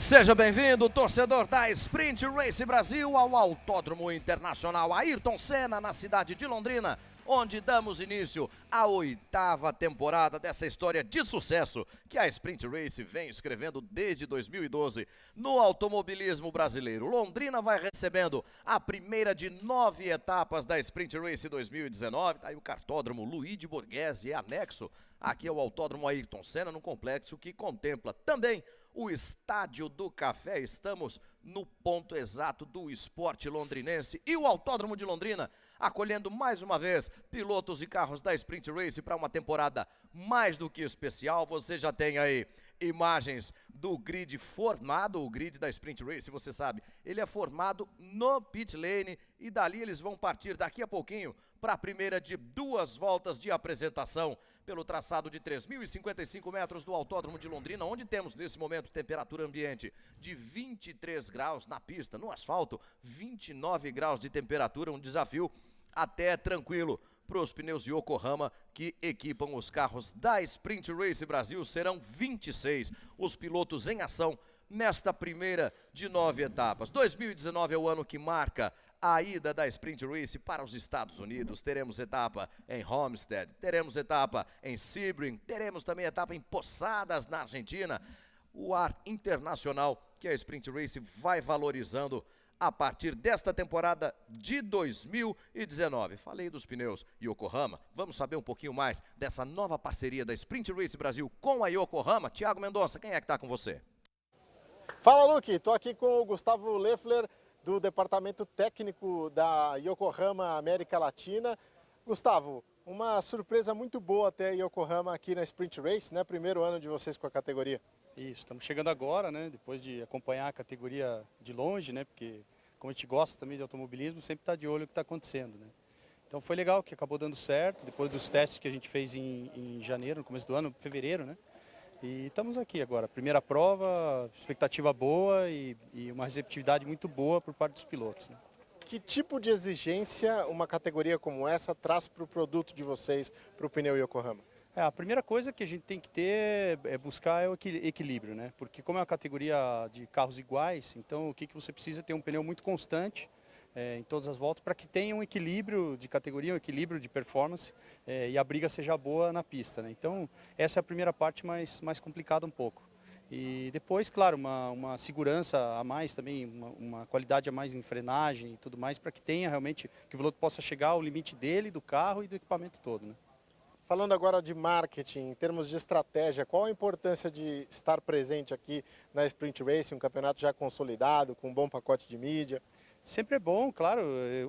Seja bem-vindo, torcedor da Sprint Race Brasil, ao Autódromo Internacional Ayrton Senna, na cidade de Londrina, onde damos início à 8ª temporada dessa história de sucesso que a Sprint Race vem escrevendo desde 2012 no automobilismo brasileiro. Londrina vai recebendo a primeira de 9 etapas da Sprint Race 2019, tá aí o cartódromo Luigi Borghese, é anexo aqui ao Autódromo Ayrton Senna, num complexo que contempla também o Estádio do Café. Estamos no ponto exato do esporte londrinense e o Autódromo de Londrina acolhendo mais uma vez pilotos e carros da Sprint Race para uma temporada mais do que especial. Você já tem aí imagens do grid formado, o grid da Sprint Race, você sabe, ele é formado no pit lane e dali eles vão partir daqui a pouquinho para a primeira de 2 voltas de apresentação pelo traçado de 3.055 metros do Autódromo de Londrina, onde temos nesse momento temperatura ambiente de 23 graus na pista, no asfalto 29 graus de temperatura, um desafio até tranquilo para os pneus de Yokohama que equipam os carros da Sprint Race Brasil. Serão 26 os pilotos em ação nesta primeira de 9 etapas. 2019 é o ano que marca a ida da Sprint Race para os Estados Unidos. Teremos etapa em Homestead, teremos etapa em Sebring, teremos também etapa em Posadas, na Argentina. O ar internacional que a Sprint Race vai valorizando a partir desta temporada de 2019. Falei dos pneus Yokohama, vamos saber um pouquinho mais dessa nova parceria da Sprint Race Brasil com a Yokohama. Tiago Mendonça, quem é que está com você? Fala, Luque, estou aqui com o Gustavo Leffler, do departamento técnico da Yokohama América Latina. Gustavo, uma surpresa muito boa ter a Yokohama aqui na Sprint Race, né? Primeiro ano de vocês com a categoria. Isso, estamos chegando agora, né? Depois de acompanhar a categoria de longe, né? Porque como a gente gosta também de automobilismo, sempre está de olho no que está acontecendo, né? Então foi legal que acabou dando certo, depois dos testes que a gente fez em janeiro, no começo do ano, fevereiro, né? E estamos aqui agora, primeira prova, expectativa boa e uma receptividade muito boa por parte dos pilotos, né? Que tipo de exigência uma categoria como essa traz para o produto de vocês, para o pneu Yokohama? A primeira coisa que a gente tem que ter é buscar o equilíbrio, né? Porque como é uma categoria de carros iguais, então o que você precisa é ter um pneu muito constante em todas as voltas para que tenha um equilíbrio de categoria, um equilíbrio de performance e a briga seja boa na pista, né? Então essa é a primeira parte mais complicada um pouco. E depois, claro, uma segurança a mais também, uma qualidade a mais em frenagem e tudo mais para que tenha realmente, que o piloto possa chegar ao limite dele, do carro e do equipamento todo, né? Falando agora de marketing, em termos de estratégia, qual a importância de estar presente aqui na Sprint Race, um campeonato já consolidado, com um bom pacote de mídia? Sempre é bom, claro,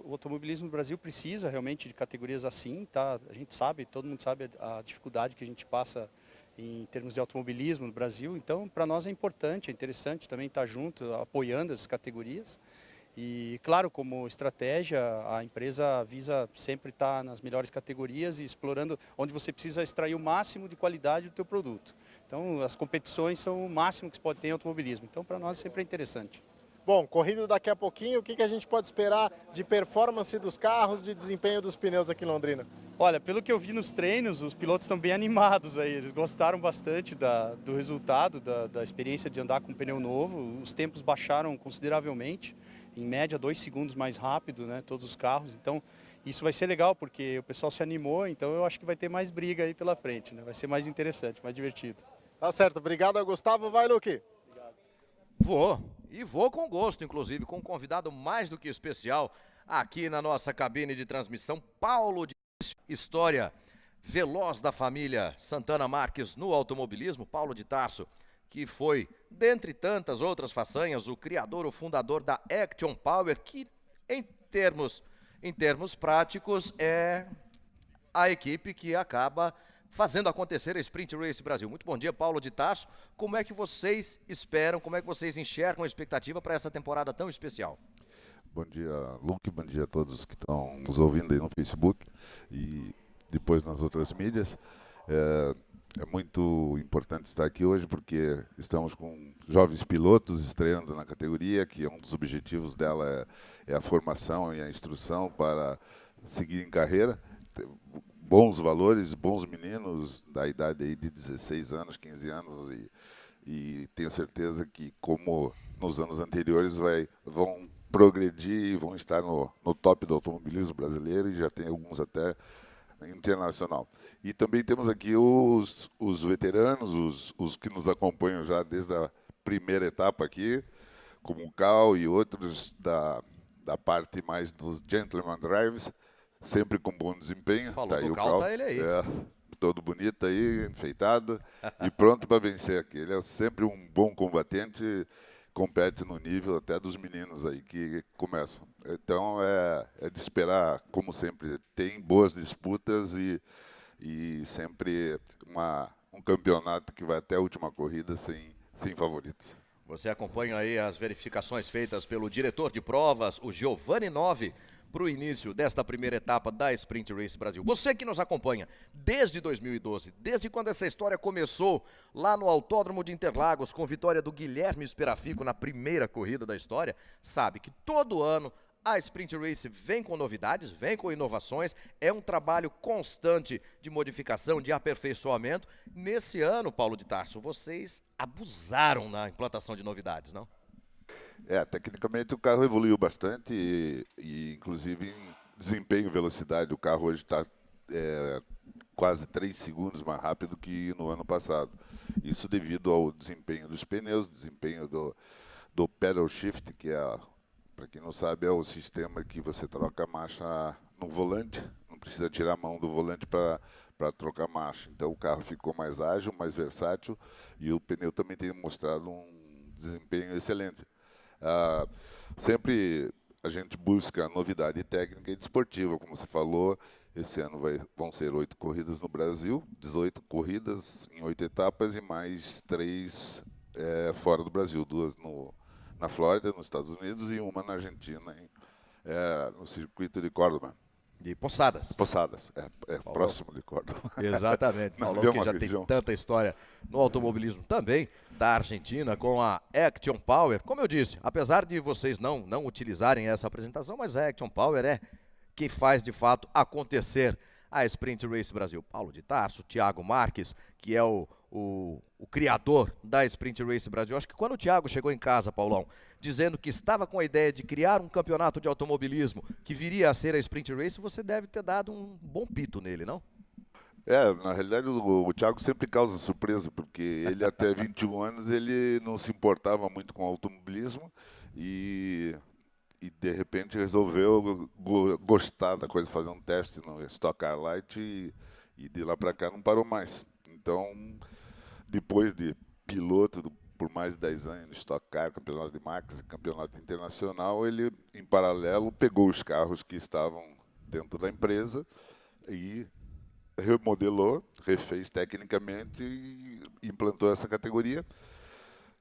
o automobilismo no Brasil precisa realmente de categorias assim, tá? A gente sabe, todo mundo sabe a dificuldade que a gente passa em termos de automobilismo no Brasil, então para nós é importante, é interessante também estar junto, apoiando essas categorias. E claro, como estratégia, a empresa visa sempre estar nas melhores categorias e explorando onde você precisa extrair o máximo de qualidade do teu produto. Então as competições são o máximo que se pode ter em automobilismo, então para nós sempre é interessante. Bom, corrida daqui a pouquinho, o que a gente pode esperar de performance dos carros, de desempenho dos pneus aqui em Londrina? Olha, pelo que eu vi nos treinos, os pilotos estão bem animados aí, eles gostaram bastante do resultado, da experiência de andar com um pneu novo, os tempos baixaram consideravelmente, em média 2 segundos mais rápido, né, todos os carros, então isso vai ser legal porque o pessoal se animou, então eu acho que vai ter mais briga aí pela frente, né, vai ser mais interessante, mais divertido. Tá certo, obrigado Gustavo, vai Luque. Vou com gosto, inclusive, com um convidado mais do que especial aqui na nossa cabine de transmissão, Paulo de História veloz da família Santana Marques no automobilismo, Paulo de Tarso, que foi, dentre tantas outras façanhas, o criador, o fundador da Action Power, que em termos práticos é a equipe que acaba fazendo acontecer a Sprint Race Brasil. Muito bom dia, Paulo de Tarso. Como é que vocês esperam, como é que vocês enxergam a expectativa para essa temporada tão especial? Bom dia, Luque, bom dia a todos que estão nos ouvindo aí no Facebook e depois nas outras mídias. É muito importante estar aqui hoje porque estamos com jovens pilotos estreando na categoria, que um dos objetivos dela é a formação e a instrução para seguir em carreira. Bons valores, bons meninos da idade aí de 16 anos, 15 anos e tenho certeza que, como nos anos anteriores, vão progredir e vão estar no top do automobilismo brasileiro, e já tem alguns até internacional. E também temos aqui os veteranos, os que nos acompanham já desde a primeira etapa aqui, como o Cal e outros da parte mais dos Gentleman Drives, sempre com bom desempenho. Falou Tá aí do o Cal, tá ele aí. Todo bonito aí, enfeitado e pronto para vencer aqui. Ele é sempre um bom combatente, compete no nível até dos meninos aí que começam. Então é de esperar, como sempre, tem boas disputas e sempre um campeonato que vai até a última corrida sem favoritos. Você acompanha aí as verificações feitas pelo diretor de provas, o Giovanni Nove, para o início desta primeira etapa da Sprint Race Brasil. Você que nos acompanha desde 2012, desde quando essa história começou lá no Autódromo de Interlagos, com vitória do Guilherme Esperafico na primeira corrida da história, sabe que todo ano a Sprint Race vem com novidades, vem com inovações, é um trabalho constante de modificação, de aperfeiçoamento. Nesse ano, Paulo de Tarso, vocês abusaram na implantação de novidades, não? Tecnicamente o carro evoluiu bastante e inclusive em desempenho e velocidade. O carro hoje está quase 3 segundos mais rápido que no ano passado. Isso devido ao desempenho dos pneus, desempenho do pedal shift, que para quem não sabe, é o sistema que você troca a marcha no volante, não precisa tirar a mão do volante para trocar marcha. Então o carro ficou mais ágil, mais versátil, e o pneu também tem mostrado um desempenho excelente. Sempre a gente busca novidade técnica e desportiva, como você falou. Esse ano vão ser 8 corridas no Brasil, 18 corridas em 8 etapas e mais 3 fora do Brasil, 2 na Flórida, nos Estados Unidos, e uma na Argentina, no circuito de Córdoba. De Posadas. Posadas, próximo de Córdoba. Exatamente, Paulão, que já tem tanta história no automobilismo também, da Argentina, com a Action Power. Como eu disse, apesar de vocês não utilizarem essa apresentação, mas a Action Power é que faz de fato acontecer a Sprint Race Brasil. Paulo de Tarso, Thiago Marques, que é o criador da Sprint Race Brasil. Acho que quando o Thiago chegou em casa, Paulão, dizendo que estava com a ideia de criar um campeonato de automobilismo que viria a ser a Sprint Race, você deve ter dado um bom pito nele, não? Na realidade o Thiago sempre causa surpresa, porque ele até 21 anos ele não se importava muito com automobilismo e de repente resolveu gostar da coisa, fazer um teste no Stock Car Light e de lá para cá não parou mais. Então, depois de piloto por mais de 10 anos no Stock Car, campeonato de marcas e campeonato internacional, ele, em paralelo, pegou os carros que estavam dentro da empresa e remodelou, refez tecnicamente e implantou essa categoria.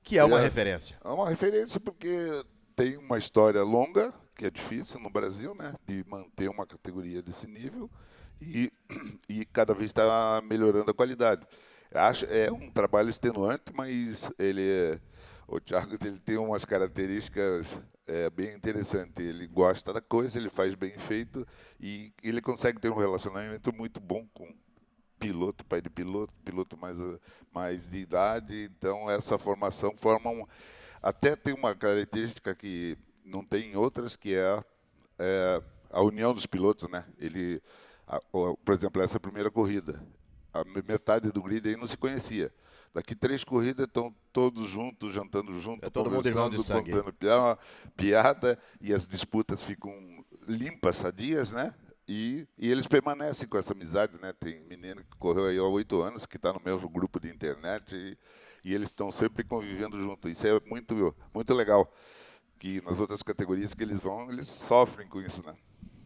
Que é uma referência. É uma referência porque tem uma história longa, que é difícil no Brasil, né, de manter uma categoria desse nível e cada vez está melhorando a qualidade. É um trabalho extenuante, mas o Thiago ele tem umas características bem interessantes. Ele gosta da coisa, ele faz bem feito e ele consegue ter um relacionamento muito bom com piloto, pai de piloto mais de idade. Então essa formação até tem uma característica que não tem em outras, que é a união dos pilotos, né? Por exemplo, essa primeira corrida, a metade do grid aí não se conhecia. Daqui 3 corridas estão todos juntos, jantando junto, todo mundo irmão de sangue, contando piada, e as disputas ficam limpas, sadias, né? E eles permanecem com essa amizade, né? Tem menino que correu aí há 8 anos, que está no mesmo grupo de internet, e eles estão sempre convivendo junto. Isso é muito, muito legal, que nas outras categorias que eles vão, eles sofrem com isso, né?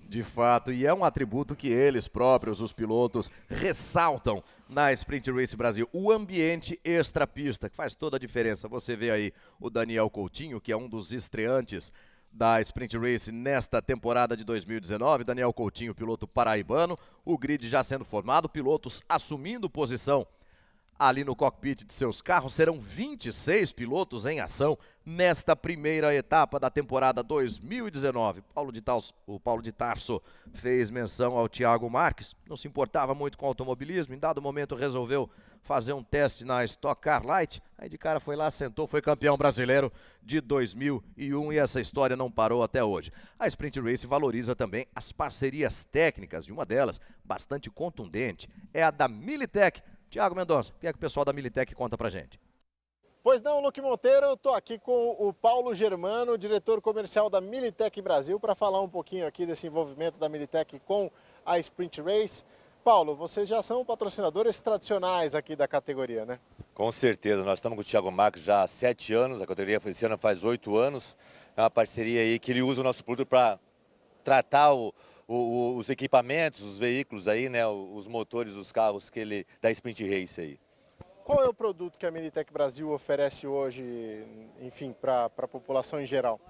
De fato, e é um atributo que eles próprios, os pilotos, ressaltam na Sprint Race Brasil. O ambiente extra-pista, que faz toda a diferença. Você vê aí o Daniel Coutinho, que é um dos estreantes da Sprint Race nesta temporada de 2019. Daniel Coutinho, piloto paraibano. O grid já sendo formado, pilotos assumindo posição ali no cockpit de seus carros. Serão 26 pilotos em ação nesta primeira etapa da temporada 2019. O Paulo de Tarso fez menção ao Thiago Marques, não se importava muito com automobilismo, em dado momento resolveu fazer um teste na Stock Car Light, aí de cara foi lá, sentou, foi campeão brasileiro de 2001 e essa história não parou até hoje. A Sprint Race valoriza também as parcerias técnicas, e uma delas, bastante contundente, é a da Militech. Tiago Mendonça, o que é que o pessoal da Militech conta pra gente? Pois não, Luque Monteiro, eu estou aqui com o Paulo Germano, diretor comercial da Militech Brasil, para falar um pouquinho aqui desse envolvimento da Militech com a Sprint Race. Paulo, vocês já são patrocinadores tradicionais aqui da categoria, né? Com certeza, nós estamos com o Thiago Marques já há 7 anos, a categoria esse ano faz 8 anos. É uma parceria aí que ele usa o nosso produto para tratar os equipamentos, os veículos aí, né, os motores dos carros da Sprint Race aí. Qual é o produto que a Militech Brasil oferece hoje, enfim, para a população em geral?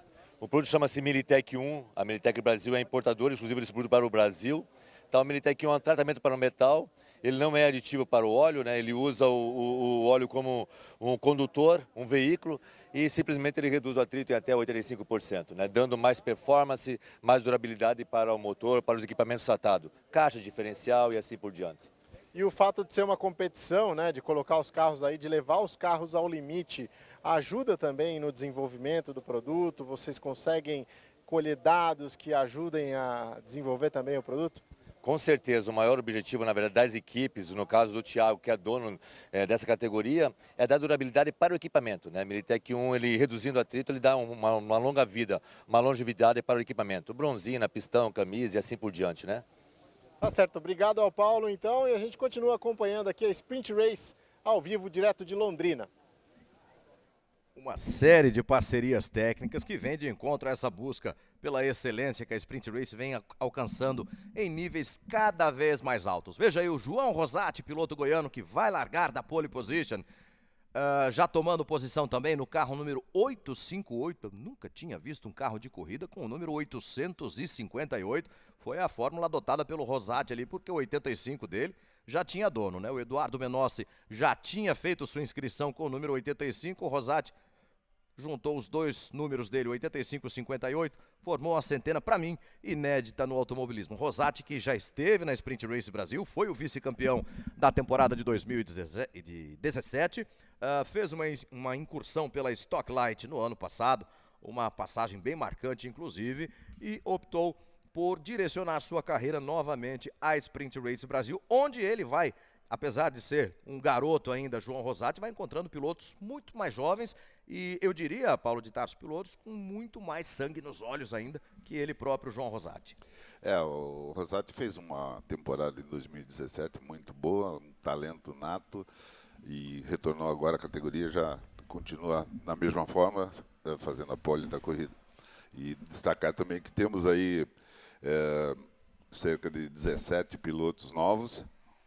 O produto chama-se Militech 1, a Militech Brasil é importadora exclusiva desse produto para o Brasil. Então, o Militech 1 é um tratamento para o metal, ele não é aditivo para o óleo, né? Ele usa o óleo como um condutor, um veículo, e simplesmente ele reduz o atrito em até 85%, né? Dando mais performance, mais durabilidade para o motor, para os equipamentos tratados, caixa diferencial e assim por diante. E o fato de ser uma competição, né, de colocar os carros aí, de levar os carros ao limite, ajuda também no desenvolvimento do produto? Vocês conseguem colher dados que ajudem a desenvolver também o produto? Com certeza, o maior objetivo, na verdade, das equipes, no caso do Thiago, que é dono dessa categoria, é dar durabilidade para o equipamento, né? Militech 1, ele reduzindo o atrito, ele dá uma longa vida, uma longevidade para o equipamento. Bronzina, pistão, camisa e assim por diante, né? Tá certo, obrigado ao Paulo então, e a gente continua acompanhando aqui a Sprint Race ao vivo, direto de Londrina. Uma série de parcerias técnicas que vem de encontro a essa busca pela excelência que a Sprint Race vem alcançando em níveis cada vez mais altos. Veja aí o João Rosati, piloto goiano, que vai largar da pole position, já tomando posição também no carro número 858. Eu nunca tinha visto um carro de corrida com o número 858. Foi a fórmula adotada pelo Rosati ali, porque o 85 dele já tinha dono, né? O Eduardo Menossi já tinha feito sua inscrição com o número 85, o Rosati juntou os dois números dele, 85 e 58, formou uma centena, para mim, inédita no automobilismo. Rosati, que já esteve na Sprint Race Brasil, foi o vice-campeão da temporada de 2017, fez uma incursão pela Stock Light no ano passado, uma passagem bem marcante, inclusive, e optou por direcionar sua carreira novamente à Sprint Race Brasil, onde ele vai, apesar de ser um garoto ainda, João Rosati, vai encontrando pilotos muito mais jovens e, eu diria, Paulo de Tarso, pilotos com muito mais sangue nos olhos ainda que ele próprio, João Rosati. O Rosati fez uma temporada em 2017 muito boa, um talento nato, e retornou agora à categoria, já continua na mesma forma, fazendo a pole da corrida. E destacar também que temos aí cerca de 17 pilotos novos,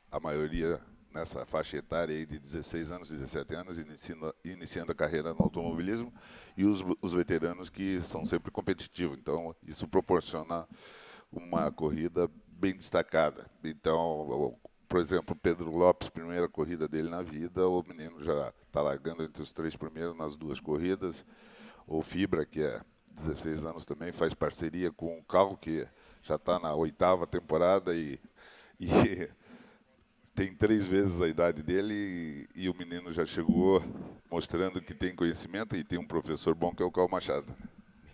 a maioria nessa faixa etária aí de 16 anos, 17 anos, iniciando a carreira no automobilismo, e os veteranos que são sempre competitivos. Então, isso proporciona uma corrida bem destacada. Então, por exemplo, Pedro Lopes, primeira corrida dele na vida, o menino já está largando entre os 3 primeiros nas 2 corridas. O Fibra, que é 16 anos também, faz parceria com o Carro, que já está na 8ª temporada e tem 3 vezes a idade dele, e o menino já chegou mostrando que tem conhecimento e tem um professor bom que é o Carl Machado.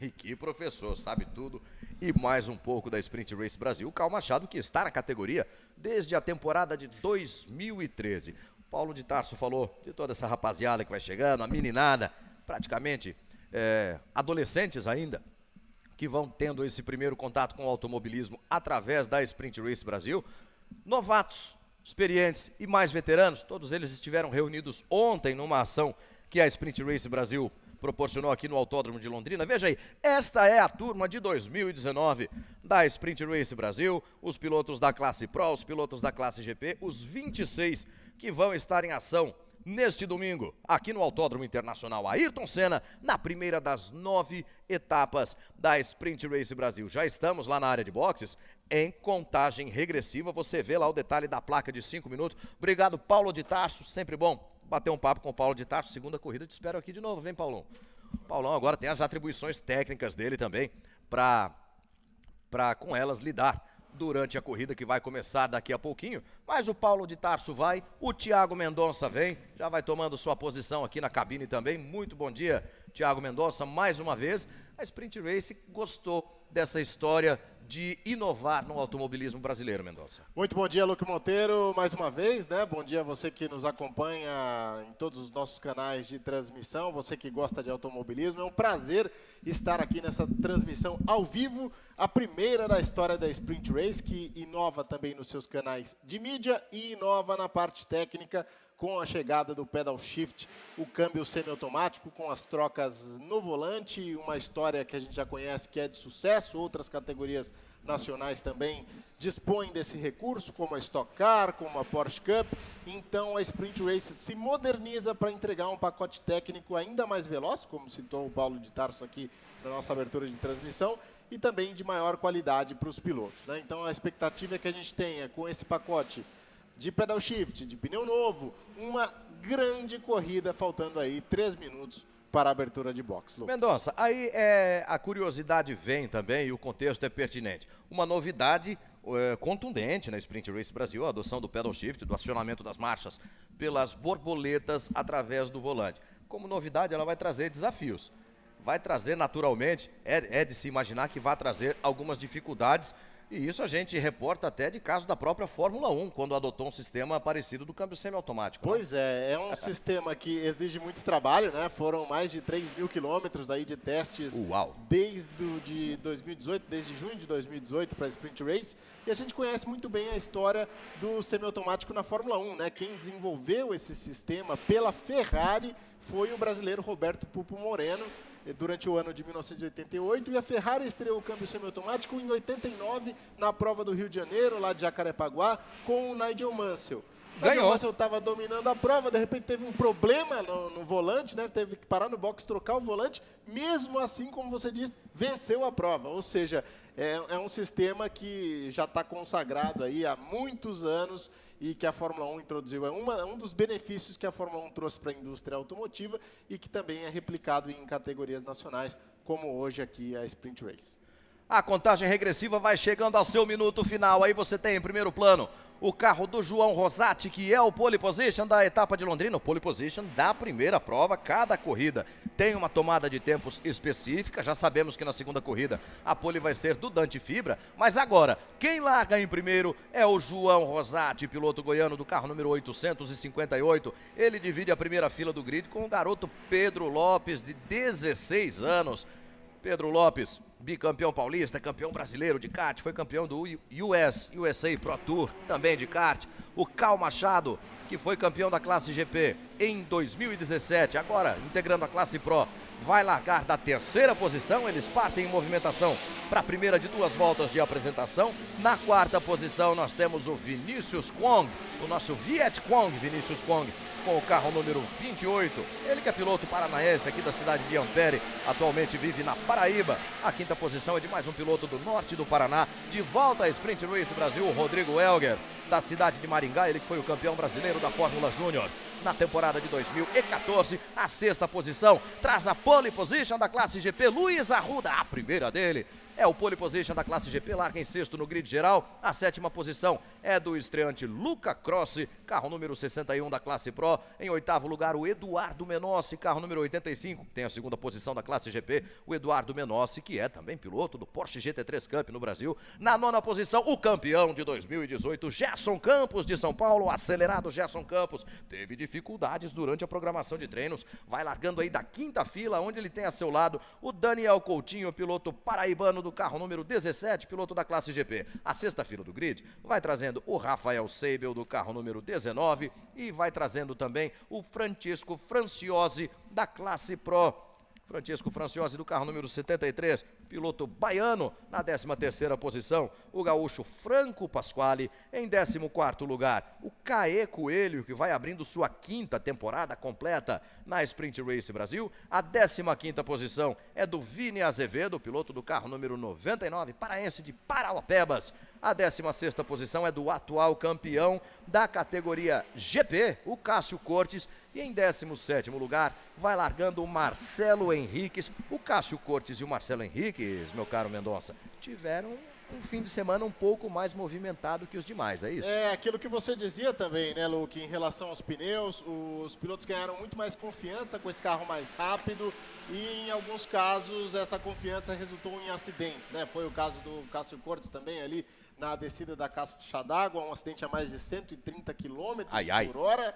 E que professor, sabe tudo e mais um pouco da Sprint Race Brasil. O Carl Machado, que está na categoria desde a temporada de 2013. Paulo de Tarso falou de toda essa rapaziada que vai chegando, a meninada, praticamente adolescentes ainda, que vão tendo esse primeiro contato com o automobilismo através da Sprint Race Brasil. Novatos, experientes e mais veteranos, todos eles estiveram reunidos ontem numa ação que a Sprint Race Brasil proporcionou aqui no Autódromo de Londrina. Veja aí, esta é a turma de 2019 da Sprint Race Brasil, os pilotos da classe Pro, os pilotos da classe GP, os 26 que vão estar em ação neste domingo, aqui no Autódromo Internacional Ayrton Senna, na primeira das 9 etapas da Sprint Race Brasil. Já estamos lá na área de boxes, em contagem regressiva, você vê lá o detalhe da placa de 5 minutos. Obrigado, Paulo de Tarso, sempre bom bater um papo com o Paulo de Tarso, segunda corrida, te espero aqui de novo, vem Paulão. Paulão agora tem as atribuições técnicas dele também, para com elas lidar durante a corrida que vai começar daqui a pouquinho, mas o Paulo de Tarso vai, o Thiago Mendonça vem, já vai tomando sua posição aqui na cabine também. Muito bom dia, Thiago Mendonça, mais uma vez. A Sprint Race gostou dessa história de inovar no automobilismo brasileiro, Mendonça. Muito bom dia, Luque Monteiro, mais uma vez, né? Bom dia a você que nos acompanha em todos os nossos canais de transmissão, você que gosta de automobilismo. É um prazer estar aqui nessa transmissão ao vivo, a primeira da história da Sprint Race, que inova também nos seus canais de mídia e inova na parte técnica, com a chegada do pedal shift, o câmbio semiautomático, com as trocas no volante, uma história que a gente já conhece que é de sucesso, outras categorias nacionais também dispõem desse recurso, como a Stock Car, como a Porsche Cup. Então a Sprint Race se moderniza para entregar um pacote técnico ainda mais veloz, como citou o Paulo de Tarso aqui na nossa abertura de transmissão, e também de maior qualidade para os pilotos, né? Então a expectativa é que a gente tenha com esse pacote de pedal shift, de pneu novo, uma grande corrida, faltando aí 3 minutos para a abertura de box. Mendonça, aí a curiosidade vem também e o contexto é pertinente. Uma novidade contundente na Sprint Race Brasil, a adoção do pedal shift, do acionamento das marchas pelas borboletas através do volante. Como novidade, ela vai trazer desafios. Vai trazer naturalmente, é de se imaginar que vai trazer algumas dificuldades. E isso a gente reporta até de casos da própria Fórmula 1, quando adotou um sistema parecido do câmbio semiautomático. Pois é um sistema que exige muito trabalho, né? Foram mais de 3.000 quilômetros aí de testes. Uau. Desde 2018, desde junho de 2018 para a Sprint Race. E a gente conhece muito bem a história do semiautomático na Fórmula 1, né? Quem desenvolveu esse sistema pela Ferrari foi o brasileiro Roberto Pupo Moreno, durante o ano de 1988, e a Ferrari estreou o câmbio semiautomático em 89, na prova do Rio de Janeiro, lá de Jacarepaguá, com o Nigel Mansell. O Nigel Mansell estava dominando a prova, de repente teve um problema no volante, né? Teve que parar no box, trocar o volante, mesmo assim, como você disse, venceu a prova. Ou seja, é um sistema que já está consagrado aí há muitos anos e que a Fórmula 1 introduziu. É um dos benefícios que a Fórmula 1 trouxe para a indústria automotiva e que também é replicado em categorias nacionais, como hoje aqui a Sprint Race. A contagem regressiva vai chegando ao seu minuto final. Aí você tem em primeiro plano o carro do João Rosati, que é o pole position da etapa de Londrina, o pole position da primeira prova. Cada corrida tem uma tomada de tempos específica. Já sabemos que na segunda corrida a pole vai ser do Dante Fibra, mas agora quem larga em primeiro é o João Rosati, piloto goiano do carro número 858. Ele divide a primeira fila do grid com o garoto Pedro Lopes, de 16 anos. Pedro Lopes, bicampeão paulista, campeão brasileiro de kart, foi campeão do USA Pro Tour, também de kart. O Cal Machado, que foi campeão da classe GP em 2017, agora integrando a classe Pro, vai largar da terceira posição. Eles partem em movimentação para a primeira de 2 voltas de apresentação. Na quarta posição nós temos o Vinícius Kwong, o nosso Viet Kwong, Vinícius Kwong, com o carro número 28, ele que é piloto paranaense aqui da cidade de Ampere, atualmente vive na Paraíba. A quinta posição é de mais um piloto do norte do Paraná, de volta à Sprint Race Brasil, o Rodrigo Elger, da cidade de Maringá, ele que foi o campeão brasileiro da Fórmula Júnior na temporada de 2014. A sexta posição traz a pole position da classe GP, Luiz Arruda, a primeira dele. É o pole position da classe GP, larga em sexto no grid geral. A sétima posição é do estreante Luca Crossi, carro número 61 da classe Pro. Em oitavo lugar, o Eduardo Menossi, carro número 85, tem a segunda posição da classe GP. O Eduardo Menossi, que é também piloto do Porsche GT3 Cup no Brasil. Na nona posição, o campeão de 2018, Gerson Campos, de São Paulo. O acelerado Gerson Campos teve dificuldades durante a programação de treinos. Vai largando aí da quinta fila, onde ele tem a seu lado o Daniel Coutinho, piloto paraibano do carro número 17, piloto da classe GP. A sexta fila do grid vai trazendo o Rafael Seibel do carro número 19 e vai trazendo também o Francisco Franciose da classe Pro. Francisco Franciose do carro número 73, piloto baiano. Na 13ª posição, o gaúcho Franco Pasquale. Em 14º lugar, o Caê Coelho, que vai abrindo sua 5ª temporada completa na Sprint Race Brasil. A 15ª posição é do Vini Azevedo, piloto do carro número 99, paraense de Parauapebas. A 16ª posição é do atual campeão da categoria GP, o Cássio Cortes. E em 17º lugar, vai largando o Marcelo Henriques. O Cássio Cortes e o Marcelo Henriques, meu caro Mendonça, tiveram um fim de semana um pouco mais movimentado que os demais, é isso? É aquilo que você dizia também, né, Luke, em relação aos pneus. Os pilotos ganharam muito mais confiança com esse carro mais rápido e, em alguns casos, essa confiança resultou em acidentes, né? Foi o caso do Cássio Cortes também ali na descida da caixa d'água, um acidente a mais de 130 km por hora.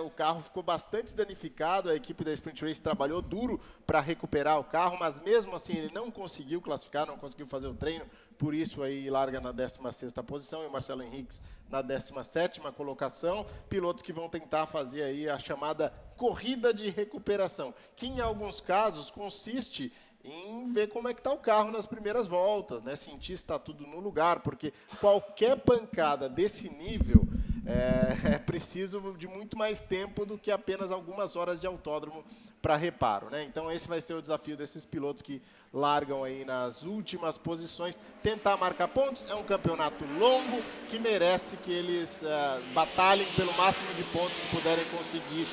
O carro ficou bastante danificado, a equipe da Sprint Race trabalhou duro para recuperar o carro, mas mesmo assim ele não conseguiu classificar, não conseguiu fazer o treino, por isso aí larga na 16ª posição e o Marcelo Henriques na 17ª colocação. Pilotos que vão tentar fazer aí a chamada corrida de recuperação, que em alguns casos consiste em ver como é que está o carro nas primeiras voltas, né? Sentir se está tudo no lugar, porque qualquer pancada desse nível é preciso de muito mais tempo do que apenas algumas horas de autódromo para reparo, né? Então esse vai ser o desafio desses pilotos que largam aí nas últimas posições. Tentar marcar pontos, é um campeonato longo que merece que eles batalhem pelo máximo de pontos que puderem conseguir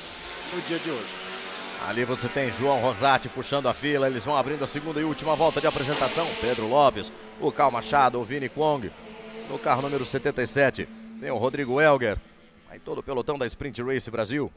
no dia de hoje. Ali você tem João Rosati puxando a fila, eles vão abrindo a segunda e última volta de apresentação. Pedro Lopes, o Cal Machado, o Vini Kwong, no carro número 77. Tem o Rodrigo Elger, aí todo o pelotão da Sprint Race Brasil,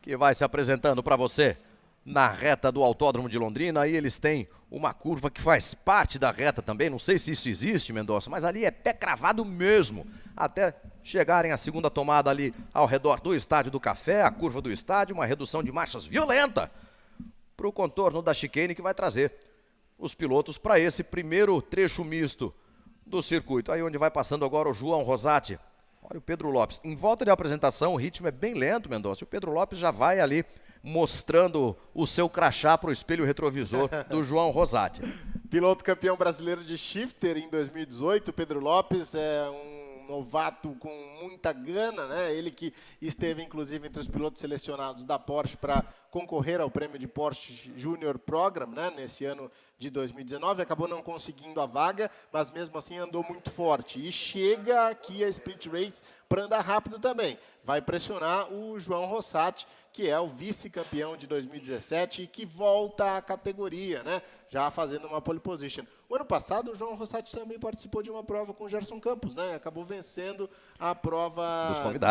que vai se apresentando para você na reta do Autódromo de Londrina. Aí eles têm uma curva que faz parte da reta também, não sei se isso existe, Mendonça, mas ali é pé cravado mesmo, até chegarem à segunda tomada ali ao redor do Estádio do Café, a curva do estádio, uma redução de marchas violenta para o contorno da chicane que vai trazer os pilotos para esse primeiro trecho misto do circuito. Aí onde vai passando agora o João Rosati. Olha o Pedro Lopes. Em volta de apresentação o ritmo é bem lento, Mendonça. O Pedro Lopes já vai ali mostrando o seu crachá para o espelho retrovisor do João Rosati. Piloto campeão brasileiro de shifter em 2018, Pedro Lopes é um novato com muita gana, né? Ele que esteve inclusive entre os pilotos selecionados da Porsche para concorrer ao prêmio de Porsche Junior Program, né? Nesse ano de 2019, acabou não conseguindo a vaga, mas mesmo assim andou muito forte e chega aqui a Sprint Race para andar rápido também. Vai pressionar o João Rosati, que é o vice-campeão de 2017 e que volta à categoria, né? Já fazendo uma pole position. O ano passado, o João Rosati também participou de uma prova com o Gerson Campos, né? Acabou vencendo a prova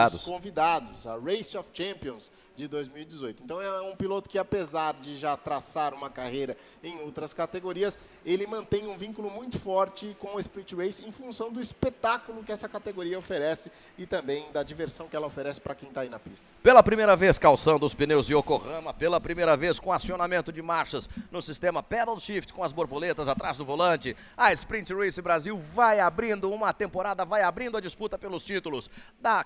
dos convidados, a Race of Champions de 2018. Então é um piloto que, apesar de já traçar uma carreira em outras categorias, ele mantém um vínculo muito forte com o Sprint Race em função do espetáculo que essa categoria oferece e também da diversão que ela oferece para quem está aí na pista. Pela primeira vez calçando os pneus Yokohama, pela primeira vez com acionamento de marchas no sistema Pedal Shift com as borboletas atrás do volante, a Sprint Race Brasil vai abrindo uma temporada, vai abrindo a disputa pelos títulos das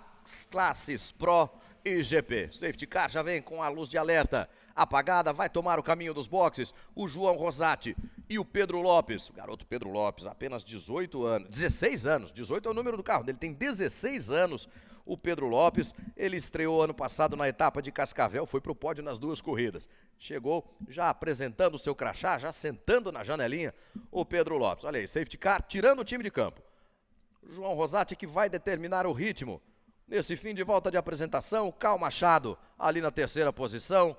classes Pro e GP. Safety Car já vem com a luz de alerta apagada, vai tomar o caminho dos boxes o João Rosati e o Pedro Lopes, o garoto Pedro Lopes, apenas 16 anos, 18 é o número do carro dele, tem 16 anos o Pedro Lopes. Ele estreou ano passado na etapa de Cascavel, foi para o pódio nas 2 corridas, chegou já apresentando o seu crachá, já sentando na janelinha o Pedro Lopes. Olha aí, Safety Car tirando o time de campo, o João Rosati que vai determinar o ritmo nesse fim de volta de apresentação. O Cal Machado ali na 3ª posição,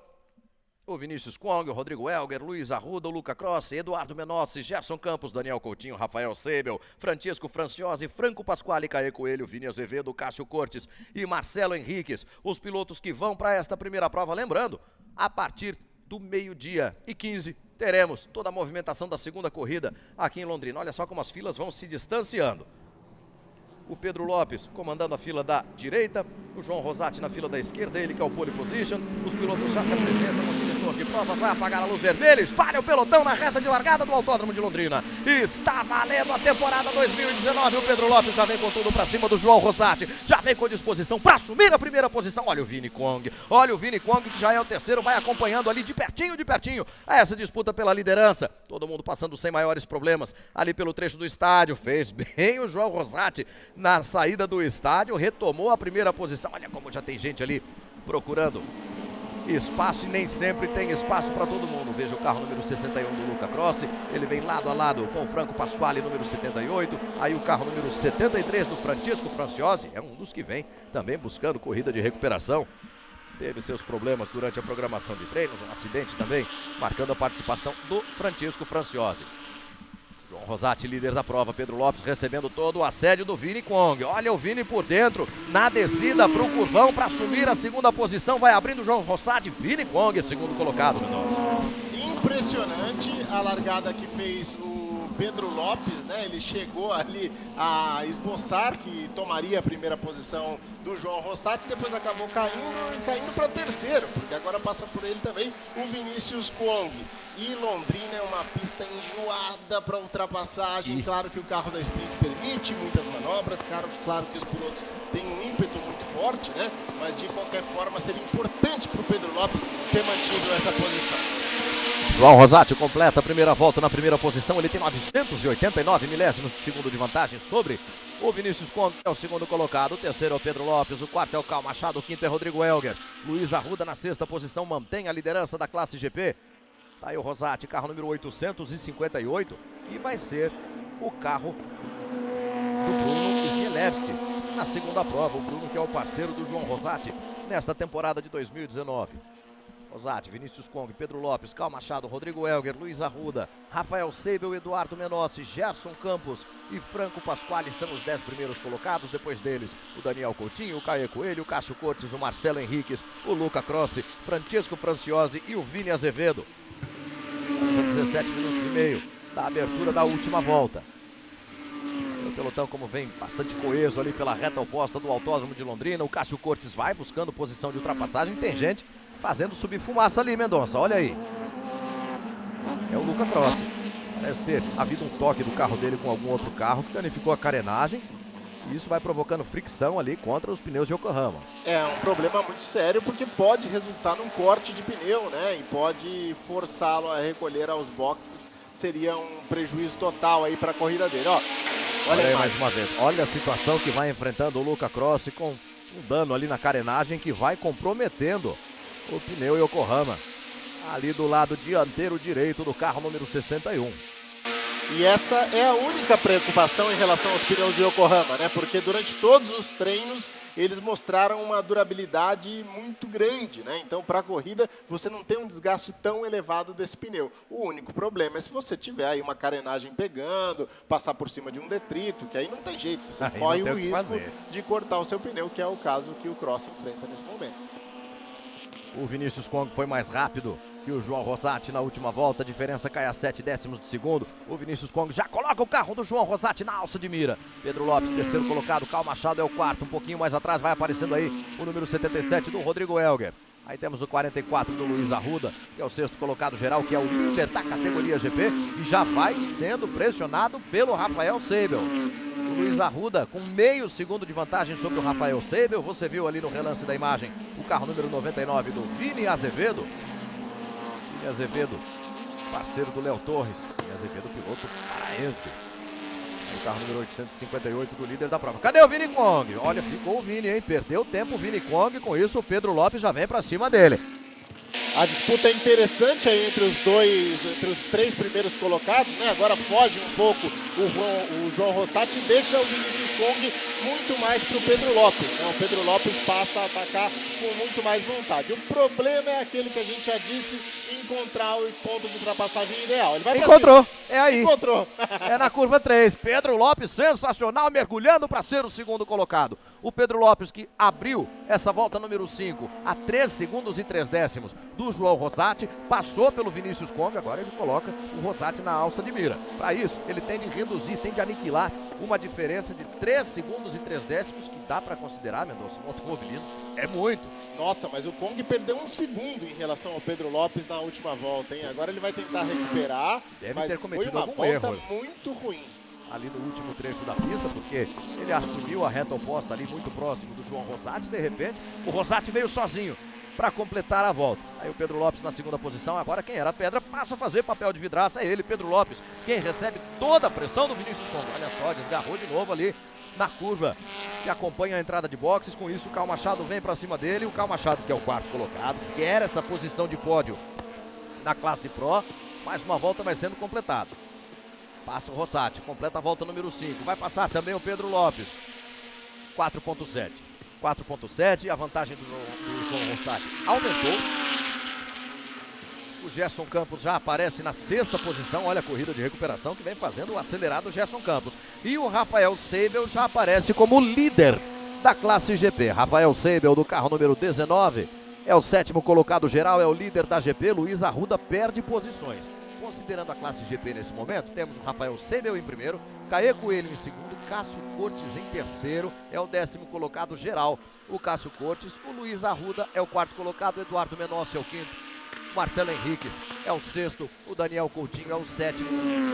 o Vinícius Kwong, o Rodrigo Elger, Luiz Arruda, o Luca Crossi, Eduardo Menossi, Gerson Campos, Daniel Coutinho, Rafael Seibel, Francisco Franciosi, Franco Pasquale, Caê Coelho, Vini Azevedo, Cássio Cortes e Marcelo Henriques, os pilotos que vão para esta primeira prova. Lembrando, a partir do 12h15 teremos toda a movimentação da segunda corrida aqui em Londrina. Olha só como as filas vão se distanciando. O Pedro Lopes comandando a fila da direita, O João Rosati na fila da esquerda, ele que é o pole position. Os pilotos já se apresentam, o diretor de provas vai apagar a luz vermelha, espalha o pelotão na reta de largada do Autódromo de Londrina. Está valendo a temporada 2019, o Pedro Lopes já vem com tudo pra cima do João Rosati, já vem com disposição pra assumir a primeira posição. Olha o Vini Kong que já é o terceiro, vai acompanhando ali de pertinho essa disputa pela liderança. Todo mundo passando sem maiores problemas ali pelo trecho do estádio. Fez bem o João Rosati na saída do estádio, retomou a primeira posição. Olha como já tem gente ali procurando espaço e nem sempre tem espaço para todo mundo. Veja o carro número 61 do Luca Crossi, ele vem lado a lado com o Franco Pasquale, número 78. Aí o carro número 73 do Francisco Franciosi, é um dos que vem também buscando corrida de recuperação. Teve seus problemas durante a programação de treinos, um acidente também, marcando a participação do Francisco Franciosi. João Rosati, líder da prova, Pedro Lopes recebendo todo o assédio do Vini Kong. Olha o Vini por dentro, na descida para o curvão, para assumir a segunda posição, vai abrindo o João Rosati, Vini Kong, segundo colocado, Mendonça. Impressionante a largada que fez o Pedro Lopes, né? Ele chegou ali a esboçar que tomaria a primeira posição do João Rosati, depois acabou caindo para terceiro, porque agora passa por ele também o Vinícius Kong. E Londrina é uma pista enjoada para ultrapassagem. Claro que o carro da Sprint permite muitas manobras, claro que os pilotos têm um ímpeto muito forte, né? Mas de qualquer forma seria importante para o Pedro Lopes ter mantido essa posição. João Rosati completa a primeira volta na primeira posição, ele tem 989 milésimos de segundo de vantagem sobre o Vinícius Kong, é o segundo colocado. O terceiro é o Pedro Lopes, o quarto é o Cal Machado, o quinto é Rodrigo Elger. Luiz Arruda na sexta posição mantém a liderança da classe GP. Tá aí o Rosati, carro número 858, que vai ser o carro do Bruno Znielewski na segunda prova. O Bruno que é o parceiro do João Rosati nesta temporada de 2019. Rosati, Vinícius Kong, Pedro Lopes, Cal Machado, Rodrigo Elger, Luiz Arruda, Rafael Seibel, Eduardo Menossi, Gerson Campos e Franco Pasquale são os 10 primeiros colocados. Depois deles, o Daniel Coutinho, o Caê Coelho, o Cássio Cortes, o Marcelo Henriques, o Luca Crossi, Francisco Franciosi e o Vini Azevedo. 17 minutos e meio da abertura da última volta. O pelotão como vem bastante coeso ali pela reta oposta do Autódromo de Londrina. O Cássio Cortes vai buscando posição de ultrapassagem. Tem gente fazendo subir fumaça ali, Mendonça, olha aí. É o Luca Crossi. Parece ter havido um toque do carro dele com algum outro carro que danificou a carenagem. E isso vai provocando fricção ali contra os pneus de Yokohama. É um problema muito sério porque pode resultar num corte de pneu, né? E pode forçá-lo a recolher aos boxes. Seria um prejuízo total aí para a corrida dele. Ó, olha aí mais uma vez. Olha a situação que vai enfrentando o Luca Crossi com um dano ali na carenagem que vai comprometendo o pneu Yokohama. Ali do lado dianteiro direito do carro número 61. E essa é a única preocupação em relação aos pneus de Yokohama, né? Porque durante todos os treinos eles mostraram uma durabilidade muito grande, né? Então, para a corrida, você não tem um desgaste tão elevado desse pneu. O único problema é se você tiver aí uma carenagem pegando, passar por cima de um detrito, que aí não tem jeito. Você corre o risco de cortar o seu pneu, que é o caso que o Cross enfrenta nesse momento. O Vinícius Kong foi mais rápido que o João Rosati na última volta, a diferença cai a 7 décimos de segundo. O Vinícius Kong já coloca o carro do João Rosati na alça de mira. Pedro Lopes, terceiro colocado, Cal Machado é o quarto, um pouquinho mais atrás vai aparecendo aí o número 77 do Rodrigo Elger. Aí temos o 44 do Luiz Arruda, que é o sexto colocado geral, que é o líder da categoria GP e já vai sendo pressionado pelo Rafael Seibel. O Luiz Arruda com meio segundo de vantagem sobre o Rafael Seibel. Você viu ali no relance da imagem o carro número 99 do Vini Azevedo. Vini Azevedo, parceiro do Léo Torres. Vini Azevedo, piloto paraense. O carro número 858 do líder da prova. Cadê o Vini Kong? Olha, ficou o Vini, hein? Perdeu tempo o Vini Kong. Com isso o Pedro Lopes já vem pra cima dele. A disputa é interessante aí entre os três primeiros colocados, né? Agora foge um pouco o João Rosati e deixa o Vinícius Kong muito mais para o Pedro Lopes, né? O Pedro Lopes passa a atacar com muito mais vontade. O problema é aquele que a gente já disse, encontrar o ponto de ultrapassagem ideal. Ele vai encontrou, é aí. Encontrou. É na curva 3. Pedro Lopes, sensacional, mergulhando para ser o segundo colocado. O Pedro Lopes, que abriu essa volta número 5 a 3 segundos e 3 décimos do João Rosati, passou pelo Vinícius Kong, agora ele coloca o Rosati na alça de mira. Para isso, ele tem de reduzir, tem de aniquilar uma diferença de 3 segundos e 3 décimos, que dá para considerar, Mendonça, no automobilismo, é muito. Nossa, mas o Kong perdeu 1 segundo em relação ao Pedro Lopes na última volta, hein? Agora ele vai tentar recuperar, Deve mas ter foi cometido uma algum volta erro muito ruim. Ali no último trecho da pista, porque ele assumiu a reta oposta ali muito próximo do João Rosati, de repente o Rosati veio sozinho para completar a volta. Aí o Pedro Lopes na segunda posição, agora quem era a pedra passa a fazer papel de vidraça, é ele, Pedro Lopes, quem recebe toda a pressão do Vinícius Kong. Olha só, desgarrou de novo ali na curva que acompanha a entrada de boxes. Com isso o Karl Machado vem para cima dele, o Karl Machado, que é o quarto colocado, quer essa posição de pódio na classe Pro. Mais uma volta vai sendo completada. Passa o Rosati, completa a volta número 5. Vai passar também o Pedro Lopes. 4.7. 4.7 e a vantagem do João Rosati aumentou. O Gerson Campos já aparece na 6ª posição. Olha a corrida de recuperação que vem fazendo o acelerado Gerson Campos. E o Rafael Seibel já aparece como líder da classe GP. Rafael Seibel, do carro número 19, é o 7º colocado geral, é o líder da GP. Luiz Arruda perde posições. Considerando a classe GP nesse momento, temos o Rafael Seibel em primeiro, Caê Coelho em segundo, Cássio Cortes em terceiro, é o 10º colocado geral, o Cássio Cortes. O Luiz Arruda é o 4º colocado, o Eduardo Menossi é o 5º, Marcelo Henriques é o 6º, o Daniel Coutinho é o 7º,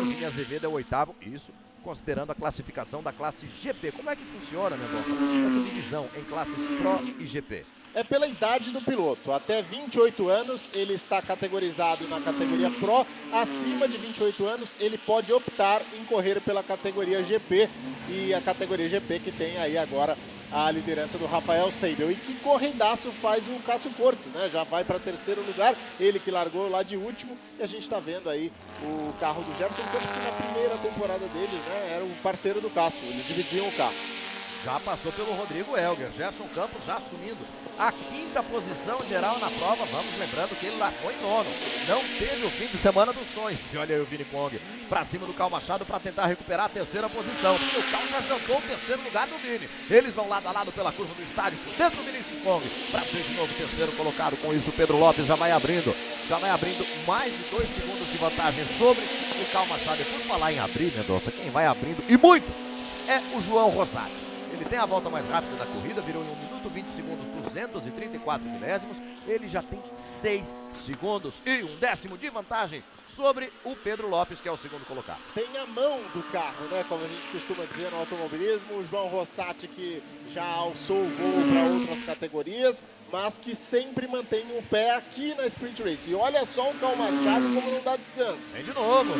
o Zinho Azevedo é o 8º, isso considerando a classificação da classe GP. Como é que funciona, Mendonça, essa divisão em classes Pro e GP? É pela idade do piloto. Até 28 anos ele está categorizado na categoria Pro. Acima de 28 anos ele pode optar em correr pela categoria GP. E a categoria GP que tem aí agora a liderança do Rafael Seibel. E que corridaço faz o Cássio Cortes, né? Já vai para 3º lugar, ele que largou lá de último. E a gente está vendo aí o carro do Gerson Campos, que na primeira temporada dele, né, era o parceiro do Cássio. Eles dividiam o carro. Já passou pelo Rodrigo Helger. Gerson Campos já assumindo a 5ª posição geral na prova. Vamos lembrando que ele largou em 9º. Não teve o fim de semana dos sonhos. E olha aí o Vini Kong pra cima do Karl Machado para tentar recuperar a 3ª posição. E o Karl já jantou o 3º lugar do Vini. Eles vão lado a lado pela curva do estádio, dentro do Vinícius Kong, para ser de novo 3º colocado. Com isso o Pedro Lopes já vai abrindo mais de 2 segundos de vantagem sobre o Karl Machado. E por falar em abrir, Mendonça, quem vai abrindo e muito é o João Rosati. Ele tem a volta mais rápida da corrida, virou em 1 minuto 20 segundos, 234 milésimos. Ele já tem 6 segundos e 1 décimo de vantagem sobre o Pedro Lopes, que é o 2º colocado. Tem a mão do carro, né? Como a gente costuma dizer no automobilismo. O João Rosati, que já alçou o voo para outras categorias, mas que sempre mantém o pé aqui na Sprint Race. E olha só o Karl Machado como não dá descanso. Vem de novo,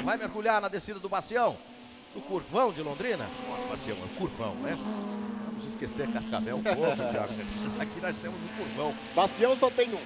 vai mergulhar na descida do Bacião. Do Curvão de Londrina? Bacião, é curvão, né? Vamos esquecer Cascavel um pouco, Thiago. Aqui nós temos um curvão. Bacião só tem um.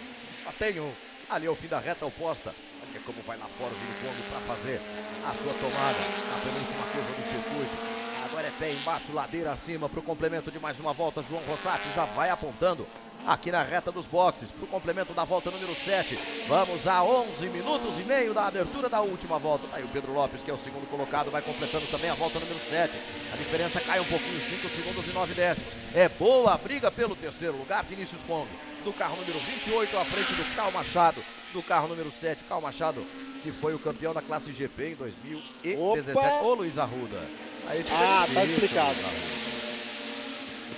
Só tem um. Ali é o fim da reta oposta. Olha como vai lá fora o Vini Kong para fazer a sua tomada na penúltima curva do circuito. Agora é pé embaixo, ladeira acima para o complemento de mais uma volta. João Rosati já vai apontando aqui na reta dos boxes para o complemento da volta número 7. Vamos a 11 minutos e meio da abertura da última volta. Aí o Pedro Lopes, que é o 2º colocado, vai completando também a volta número 7. A diferença cai um pouquinho, 5 segundos e 9 décimos. É boa a briga pelo 3º lugar. Vinícius Kong, do carro número 28, à frente do Karl Machado, do carro número 7. Karl Machado, que foi o campeão da classe GP em 2017. Ô, Luiz Arruda. Aí fica tá explicado.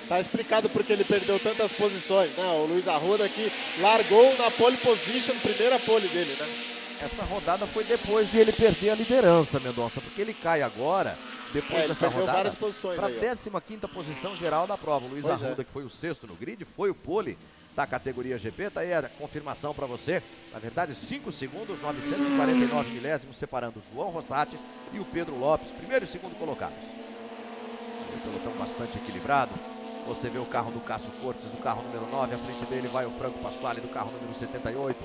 Tá explicado porque ele perdeu tantas posições, né? O Luiz Arruda que largou na pole position, primeira pole dele, né? Essa rodada foi depois de ele perder a liderança, Mendonça, porque ele cai agora, depois dessa rodada, para a 15ª posição geral da prova. O Luiz Arruda, que foi o 6º no grid, foi o pole da categoria GP, tá aí a confirmação para você. Na verdade, 5 segundos, 949 milésimos, separando o João Rosati e o Pedro Lopes, 1º e 2º colocados. O pelotão bastante equilibrado. Você vê o carro do Cássio Cortes, o carro número 9, à frente dele vai o Franco Pasquale do carro número 78.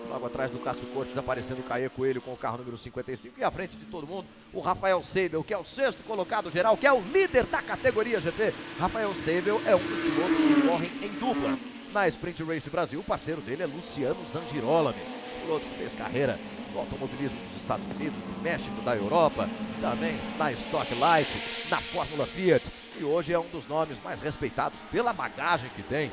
Logo atrás do Cássio Cortes aparecendo o Caê Coelho com o carro número 55. E à frente de todo mundo, o Rafael Seibel, que é o 6º colocado geral, que é o líder da categoria GP. Rafael Seibel é um dos pilotos que correm em dupla na Sprint Race Brasil. O parceiro dele é Luciano Zangirolami, piloto que fez carreira no automobilismo dos Estados Unidos, no México, da Europa, também na Stock Light, na Fórmula Fiat. e hoje é um dos nomes mais respeitados pela bagagem que tem,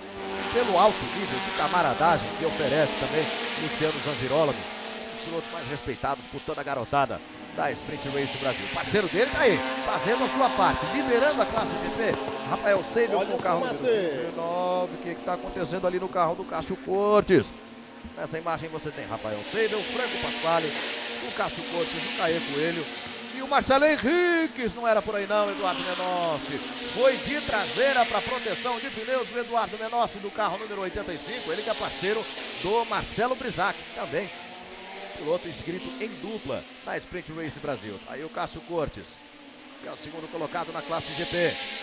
pelo alto nível de camaradagem que oferece também Luciano Zangirola, um dos pilotos mais respeitados por toda a garotada da Sprint Race Brasil. O parceiro dele tá aí, fazendo a sua parte, liderando a classe GP. Rafael Seibel com o carro número 19. O que está acontecendo ali no carro do Cássio Cortes? Nessa imagem você tem Rafael Seibel, Franco Pasquale, o Cássio Cortes, o Caê Coelho e o Marcelo Henriques. Não era por aí não, Eduardo Menossi. Foi de traseira para proteção de pneus o Eduardo Menossi do carro número 85. Ele que é parceiro do Marcelo Brisac, também piloto inscrito em dupla na Sprint Race Brasil. Aí o Cássio Cortes, que é o segundo colocado na classe GP.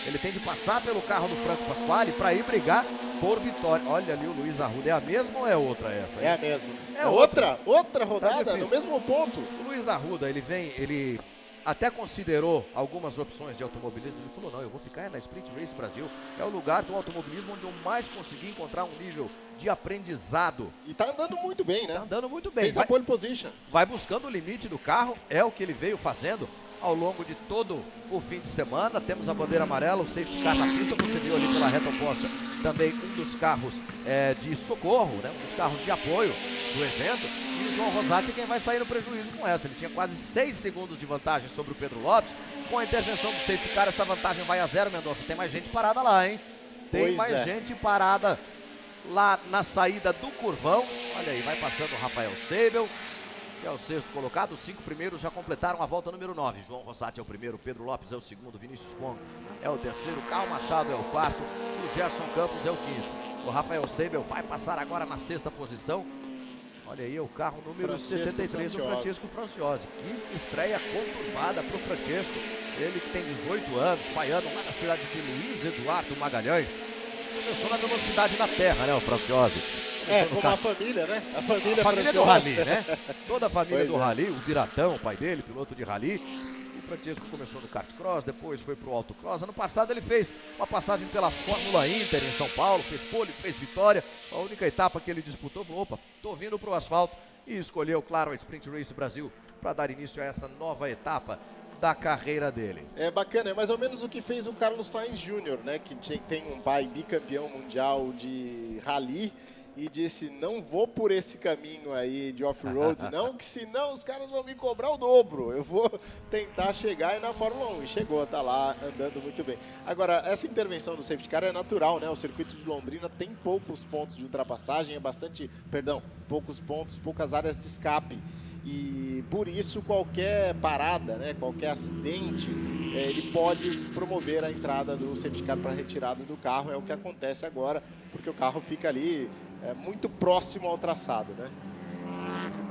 Ele tem de passar pelo carro do Franco Pasquale para ir brigar por vitória. Olha ali o Luiz Arruda. É a mesma ou é outra essa? É a mesma. É outra rodada, tá no mesmo ponto. O Luiz Arruda, ele até considerou algumas opções de automobilismo. Ele falou, não, eu vou ficar na Sprint Race Brasil. É o lugar do automobilismo onde eu mais consegui encontrar um nível de aprendizado. E tá andando muito bem, né? Tá andando muito bem. Fez a pole position. Vai buscando o limite do carro, é o que ele veio fazendo ao longo de todo o fim de semana. Temos a bandeira amarela, o safety car na pista, você viu ali pela reta oposta também um dos carros de socorro, né? Um dos carros de apoio do evento. E o João Rosati é quem vai sair no prejuízo com essa. Ele tinha quase 6 segundos de vantagem sobre o Pedro Lopes. Com a intervenção do safety car, essa vantagem vai a 0, Mendonça. Tem mais gente parada lá, hein? Tem mais gente parada lá na saída do curvão. Olha aí, vai passando o Rafael Seibel, que é o sexto colocado. Os 5 primeiros já completaram a volta número 9. João Rosati é o primeiro, Pedro Lopes é o segundo, Vinícius Kwong é o terceiro, Carl Machado é o quarto e o Gerson Campos é o quinto. O Rafael Seibel vai passar agora na sexta posição. Olha aí o carro número 73 do Francesco Franciose. Que estreia conturbada para o Francesco. Ele que tem 18 anos, baiano lá na cidade de Luiz Eduardo Magalhães. Começou na velocidade da terra, né, o Franciose? Como a família, né? A família do Rally, né? Toda a família do Rally, o Biratão, o pai dele, piloto de Rally. O Francesco começou no kart cross, depois foi pro autocross. Ano passado ele fez uma passagem pela Fórmula Inter em São Paulo, fez pole, fez vitória. A única etapa que ele disputou, falou, opa, tô vindo pro asfalto. E escolheu, claro, a Sprint Race Brasil para dar início a essa nova etapa da carreira dele. É bacana, é mais ou menos o que fez o Carlos Sainz Jr., né? Que tem um pai bicampeão mundial de rally e disse, não vou por esse caminho aí de off-road, não, que senão os caras vão me cobrar o dobro. Eu vou tentar chegar aí na Fórmula 1. E chegou, tá lá, andando muito bem. Agora, essa intervenção do safety car é natural, né? O circuito de Londrina tem poucos pontos de ultrapassagem, poucos pontos, poucas áreas de escape. E por isso qualquer parada, né, qualquer acidente, ele pode promover a entrada do safety car para a retirada do carro. É o que acontece agora, porque o carro fica ali muito próximo ao traçado, né?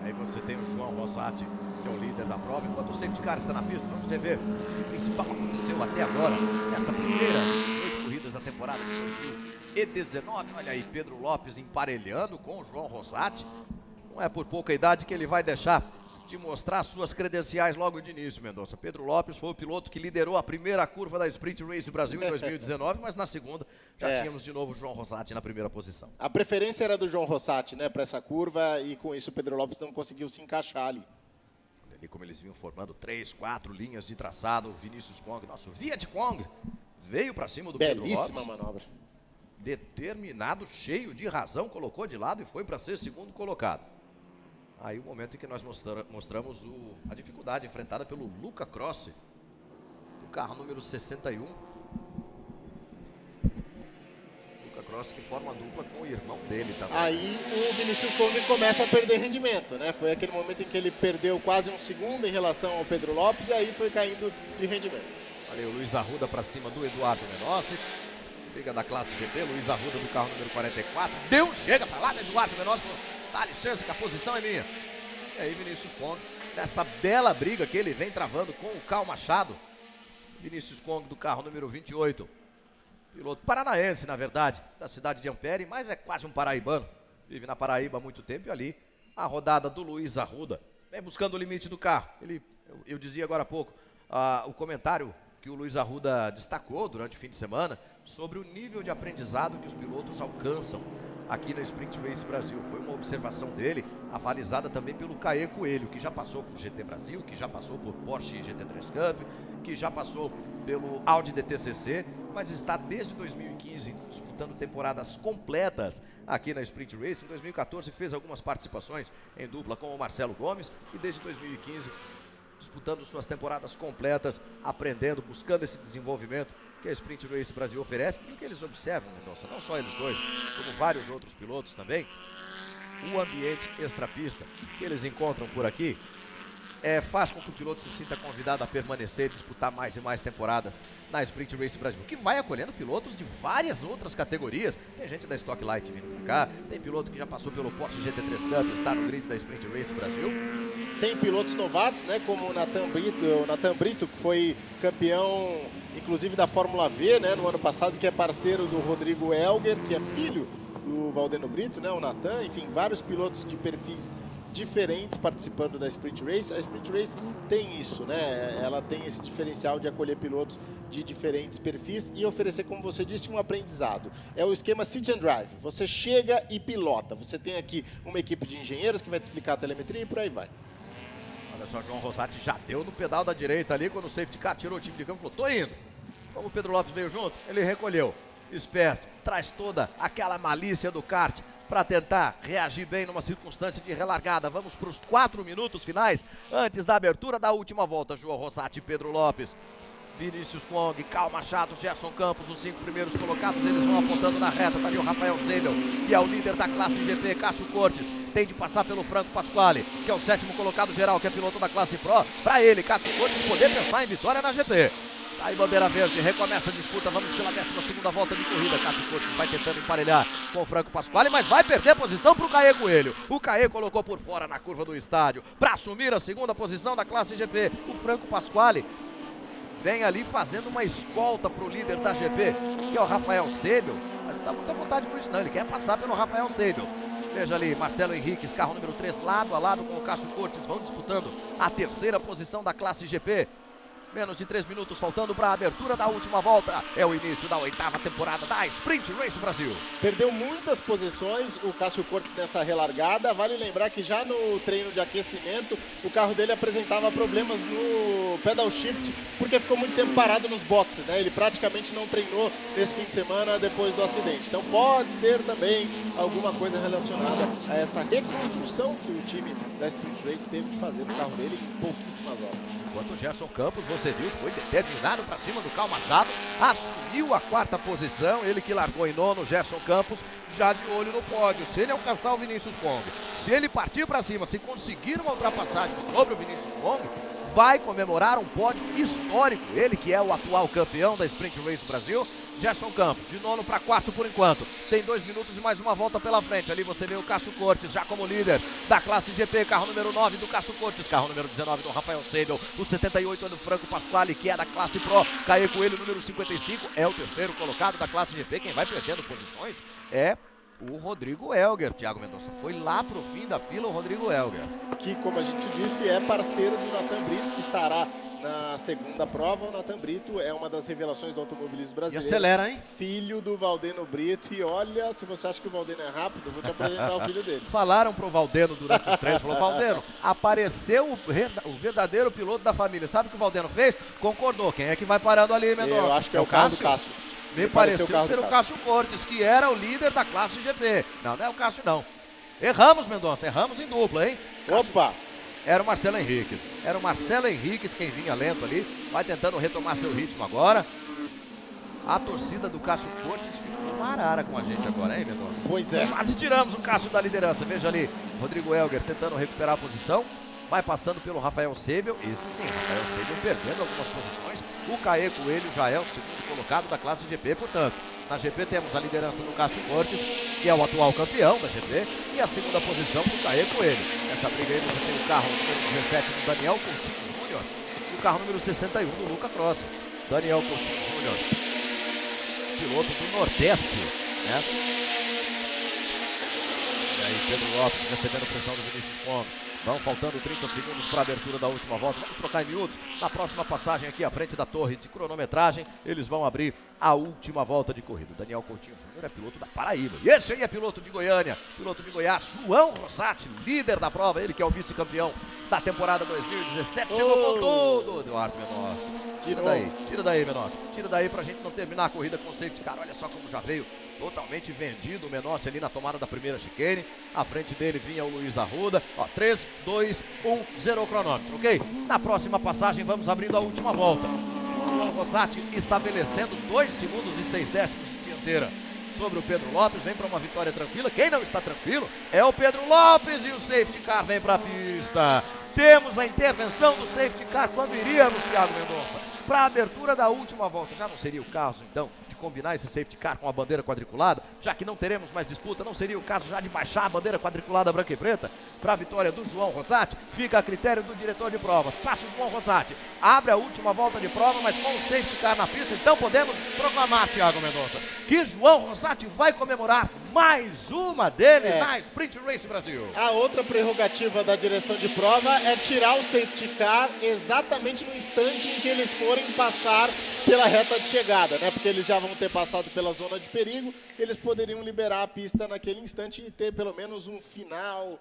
Aí você tem o João Rosati, que é o líder da prova. Enquanto o safety car está na pista, vamos ver o que principal aconteceu até agora, nesta primeira 18 corridas da temporada de 2019. Olha aí, Pedro Lopes emparelhando com o João Rosati. Não é por pouca idade que ele vai deixar de mostrar suas credenciais logo de início, Mendonça. Pedro Lopes foi o piloto que liderou a primeira curva da Sprint Race Brasil em 2019, mas na segunda já tínhamos de novo o João Rosati na primeira posição. A preferência era do João Rosati, né, para essa curva, e com isso o Pedro Lopes não conseguiu se encaixar ali. Olha ali como eles vinham formando 3, 4 linhas de traçado. O Vinícius Kwong, nosso Viet Kwong, veio para cima do Pedro Lopes. Belíssima manobra. Determinado, cheio de razão, colocou de lado e foi para ser segundo colocado. Aí o momento em que nós mostramos a dificuldade enfrentada pelo Luca Crossi, do carro número 61. Luca Crossi que forma dupla com o irmão dele também. Aí o Vinícius Kwong começa a perder rendimento, né? Foi aquele momento em que ele perdeu quase um segundo em relação ao Pedro Lopes e aí foi caindo de rendimento. Olha aí o Luiz Arruda para cima do Eduardo Menossi. Briga da classe GP, Luiz Arruda do carro número 44. Chega para lá, Eduardo Menossi. Dá licença que a posição é minha. E aí Vinícius Kwong, nessa bela briga que ele vem travando com o Carl Machado. Vinícius Kwong do carro número 28. Piloto paranaense, na verdade, da cidade de Ampere, mas é quase um paraibano. Vive na Paraíba há muito tempo e ali a rodada do Luiz Arruda. Vem buscando o limite do carro. Eu dizia agora há pouco, o comentário que o Luiz Arruda destacou durante o fim de semana sobre o nível de aprendizado que os pilotos alcançam aqui na Sprint Race Brasil. Foi uma observação dele, avalizada também pelo Caê Coelho, que já passou por GT Brasil, que já passou por Porsche GT3 Cup, que já passou pelo Audi DTCC mas está desde 2015 disputando temporadas completas aqui na Sprint Race. Em 2014 fez algumas participações em dupla com o Marcelo Gomes e desde 2015 disputando suas temporadas completas, aprendendo, buscando esse desenvolvimento que a Sprint Race Brasil oferece e o que eles observam, Mendonça, não só eles dois, como vários outros pilotos também, o ambiente extrapista que eles encontram por aqui faz com que o piloto se sinta convidado a permanecer e disputar mais e mais temporadas na Sprint Race Brasil, que vai acolhendo pilotos de várias outras categorias. Tem gente da Stock Light vindo pra cá, tem piloto que já passou pelo Porsche GT3 Cup, está no grid da Sprint Race Brasil. Tem pilotos novatos, né, como o Nathan Brito, que foi campeão, inclusive da Fórmula V, né, no ano passado, que é parceiro do Rodrigo Elger, que é filho do Valdeno Brito, né, o Nathan. Enfim, vários pilotos de perfis diferentes participando da Sprint Race. A Sprint Race tem isso, né? Ela tem esse diferencial de acolher pilotos de diferentes perfis e oferecer, como você disse, um aprendizado. É o esquema Sit and Drive. Você chega e pilota. Você tem aqui uma equipe de engenheiros que vai te explicar a telemetria e por aí vai. Olha só, João Rosati já deu no pedal da direita ali quando o safety car tirou o time de campo e falou, tô indo. Como o Pedro Lopes veio junto, ele recolheu. Esperto, traz toda aquela malícia do kart para tentar reagir bem numa circunstância de relargada. Vamos para os 4 minutos finais, antes da abertura da última volta. João Rosati e Pedro Lopes. Vinícius Kong, Cal Machado, Gerson Campos, os 5 primeiros colocados, eles vão apontando na reta. Tá ali o Rafael Seidel, que é o líder da classe GP. Cássio Cortes tem de passar pelo Franco Pasquale, que é o 7º colocado geral, que é piloto da classe Pro. Para ele, Cássio Cortes, poder pensar em vitória na GP. Aí bandeira verde, recomeça a disputa, vamos pela 12ª volta de corrida. Cássio Cortes vai tentando emparelhar com o Franco Pasquale, mas vai perder posição para o Caê Coelho. O Caê colocou por fora na curva do estádio para assumir a 2ª posição da classe GP. O Franco Pasquale vem ali fazendo uma escolta para o líder da GP, que é o Rafael Seidel. Mas não dá muita vontade com isso não, ele quer passar pelo Rafael Seidel. Veja ali, Marcelo Henriques, carro número 3, lado a lado com o Cássio Cortes, vão disputando a 3ª posição da classe GP. Menos de 3 minutos faltando para a abertura da última volta. É o início da 8ª temporada da Sprint Race Brasil. Perdeu muitas posições o Cássio Cortes nessa relargada. Vale lembrar que já no treino de aquecimento o carro dele apresentava problemas no pedal shift, porque ficou muito tempo parado nos boxes, né? Ele praticamente não treinou nesse fim de semana depois do acidente. Então pode ser também alguma coisa relacionada a essa reconstrução que o time da Sprint Race teve de fazer no carro dele em pouquíssimas horas. Enquanto o Gerson Campos, você viu, foi determinado para cima do Cal Machado, assumiu a 4ª posição, ele que largou em 9º, Gerson Campos, já de olho no pódio. Se ele alcançar o Vinícius Kong, se ele partir para cima, se conseguir uma ultrapassagem sobre o Vinícius Kong, vai comemorar um pódio histórico. Ele que é o atual campeão da Sprint Race Brasil, Gerson Campos, de 9º para 4º por enquanto. Tem 2 minutos e mais uma volta pela frente. Ali você vê o Cássio Cortes já como líder da classe GP. Carro número 9 do Cássio Cortes, carro número 19 do Rafael Seidel. O 78 é do Franco Pasquale, que é da classe Pro. Caê Coelho, número 55, é o 3º colocado da classe GP. Quem vai perdendo posições é o Rodrigo Elger. Thiago Mendonça, foi lá pro fim da fila o Rodrigo Elger. Que, como a gente disse, é parceiro do Nathan Brito, que estará na 2ª prova. O Nathan Brito é uma das revelações do automobilismo brasileiro. E acelera, hein? Filho do Valdeno Brito. E olha, se você acha que o Valdeno é rápido, eu vou te apresentar o filho dele. Falaram pro Valdeno durante os treinos, falou, Valdeno, apareceu o verdadeiro piloto da família. Sabe o que o Valdeno fez? Concordou. Quem é que vai parando ali, Mendonça? Eu acho que é o carro do Cássio. Me pareceu ser o Cássio Cortes, que era o líder da classe GP. Não, não é o Cássio, não. Erramos, Mendonça, erramos em dupla, hein? Opa! Era o Marcelo Henriques. Era o Marcelo Henriques quem vinha lento ali. Vai tentando retomar seu ritmo agora. A torcida do Cássio Cortes ficou uma arara com a gente agora, hein, Mendonça? Pois é. Quase tiramos o Cássio da liderança. Veja ali, Rodrigo Elger tentando recuperar a posição. Vai passando pelo Rafael Seibel. Esse sim, Rafael Seibel perdendo algumas posições. O Caê Coelho já é o 2º colocado da classe GP, portanto. Na GP temos a liderança do Cássio Cortes, que é o atual campeão da GP, e a 2ª posição para o Caê Coelho. Nessa briga aí você tem o carro número 17 do Daniel Coutinho Júnior e o carro número 61 do Luca Cross. Daniel Coutinho Júnior, piloto do Nordeste, né? E aí Pedro Lopes recebendo pressão do Vinícius Kong. Vão faltando 30 segundos para a abertura da última volta. Vamos trocar em miúdos. Na próxima passagem aqui à frente da torre de cronometragem, eles vão abrir a última volta de corrida. Daniel Coutinho Júnior é piloto da Paraíba. E esse aí é piloto de Goiânia, piloto de Goiás, João Rossati, líder da prova. Ele que é o vice-campeão da temporada 2017. Chegou com tudo, Eduardo Mendonça. Tira daí, Mendonça. Tira daí pra gente não terminar a corrida com o safety car. Olha só como já veio totalmente vendido o Mendonça ali na tomada da primeira chicane. À frente dele vinha o Luiz Arruda. Ó, 3, 2, 1, 0 o cronômetro, ok? Na próxima passagem vamos abrindo a última volta. O Rossati estabelecendo 2 segundos e 6 décimos de dianteira sobre o Pedro Lopes. Vem para uma vitória tranquila. Quem não está tranquilo é o Pedro Lopes, e o safety car vem para a pista. Temos a intervenção do safety car quando iríamos, Thiago Mendonça, para a abertura da última volta. Já não seria o caso, então, de combinar esse safety car com a bandeira quadriculada, já que não teremos mais disputa? Não seria o caso já de baixar a bandeira quadriculada branca e preta para a vitória do João Rossati? Fica a critério do diretor de provas. Passa o João Rossati, abre a última volta de prova, mas com o safety car na pista. Então podemos proclamar, Thiago Mendonça, que João Rossati vai comemorar mais uma dele na Sprint Race Brasil. A outra prerrogativa da direção de prova é tirar o safety car exatamente no instante em que eles forem passar pela reta de chegada, né? Porque eles já vão ter passado pela zona de perigo, eles poderiam liberar a pista naquele instante e ter pelo menos um final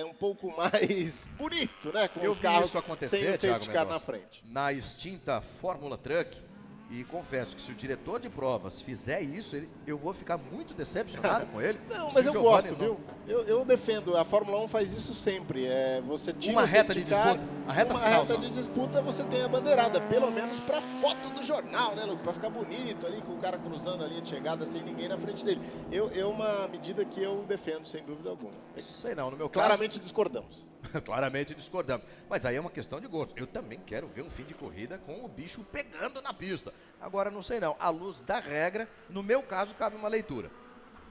um pouco mais bonito, né? Com os carros sem o safety car na frente. Na extinta Fórmula Truck, e confesso que se o diretor de provas fizer isso, eu vou ficar muito decepcionado com ele. Não, mas eu gosto, viu? Eu defendo. A Fórmula 1 faz isso sempre. Você tira uma reta de disputa. A reta uma final, reta de disputa, você tem a bandeirada. Pelo menos pra foto do jornal, né, Luke? Pra ficar bonito ali, com o cara cruzando a linha de chegada sem ninguém na frente dele. É uma medida que eu defendo, sem dúvida alguma. Sei não, no meu caso... Claramente discordamos. Claramente discordamos. Mas aí é uma questão de gosto. Eu também quero ver um fim de corrida com o bicho pegando na pista. Agora, não sei não. À luz da regra, no meu caso, cabe uma leitura.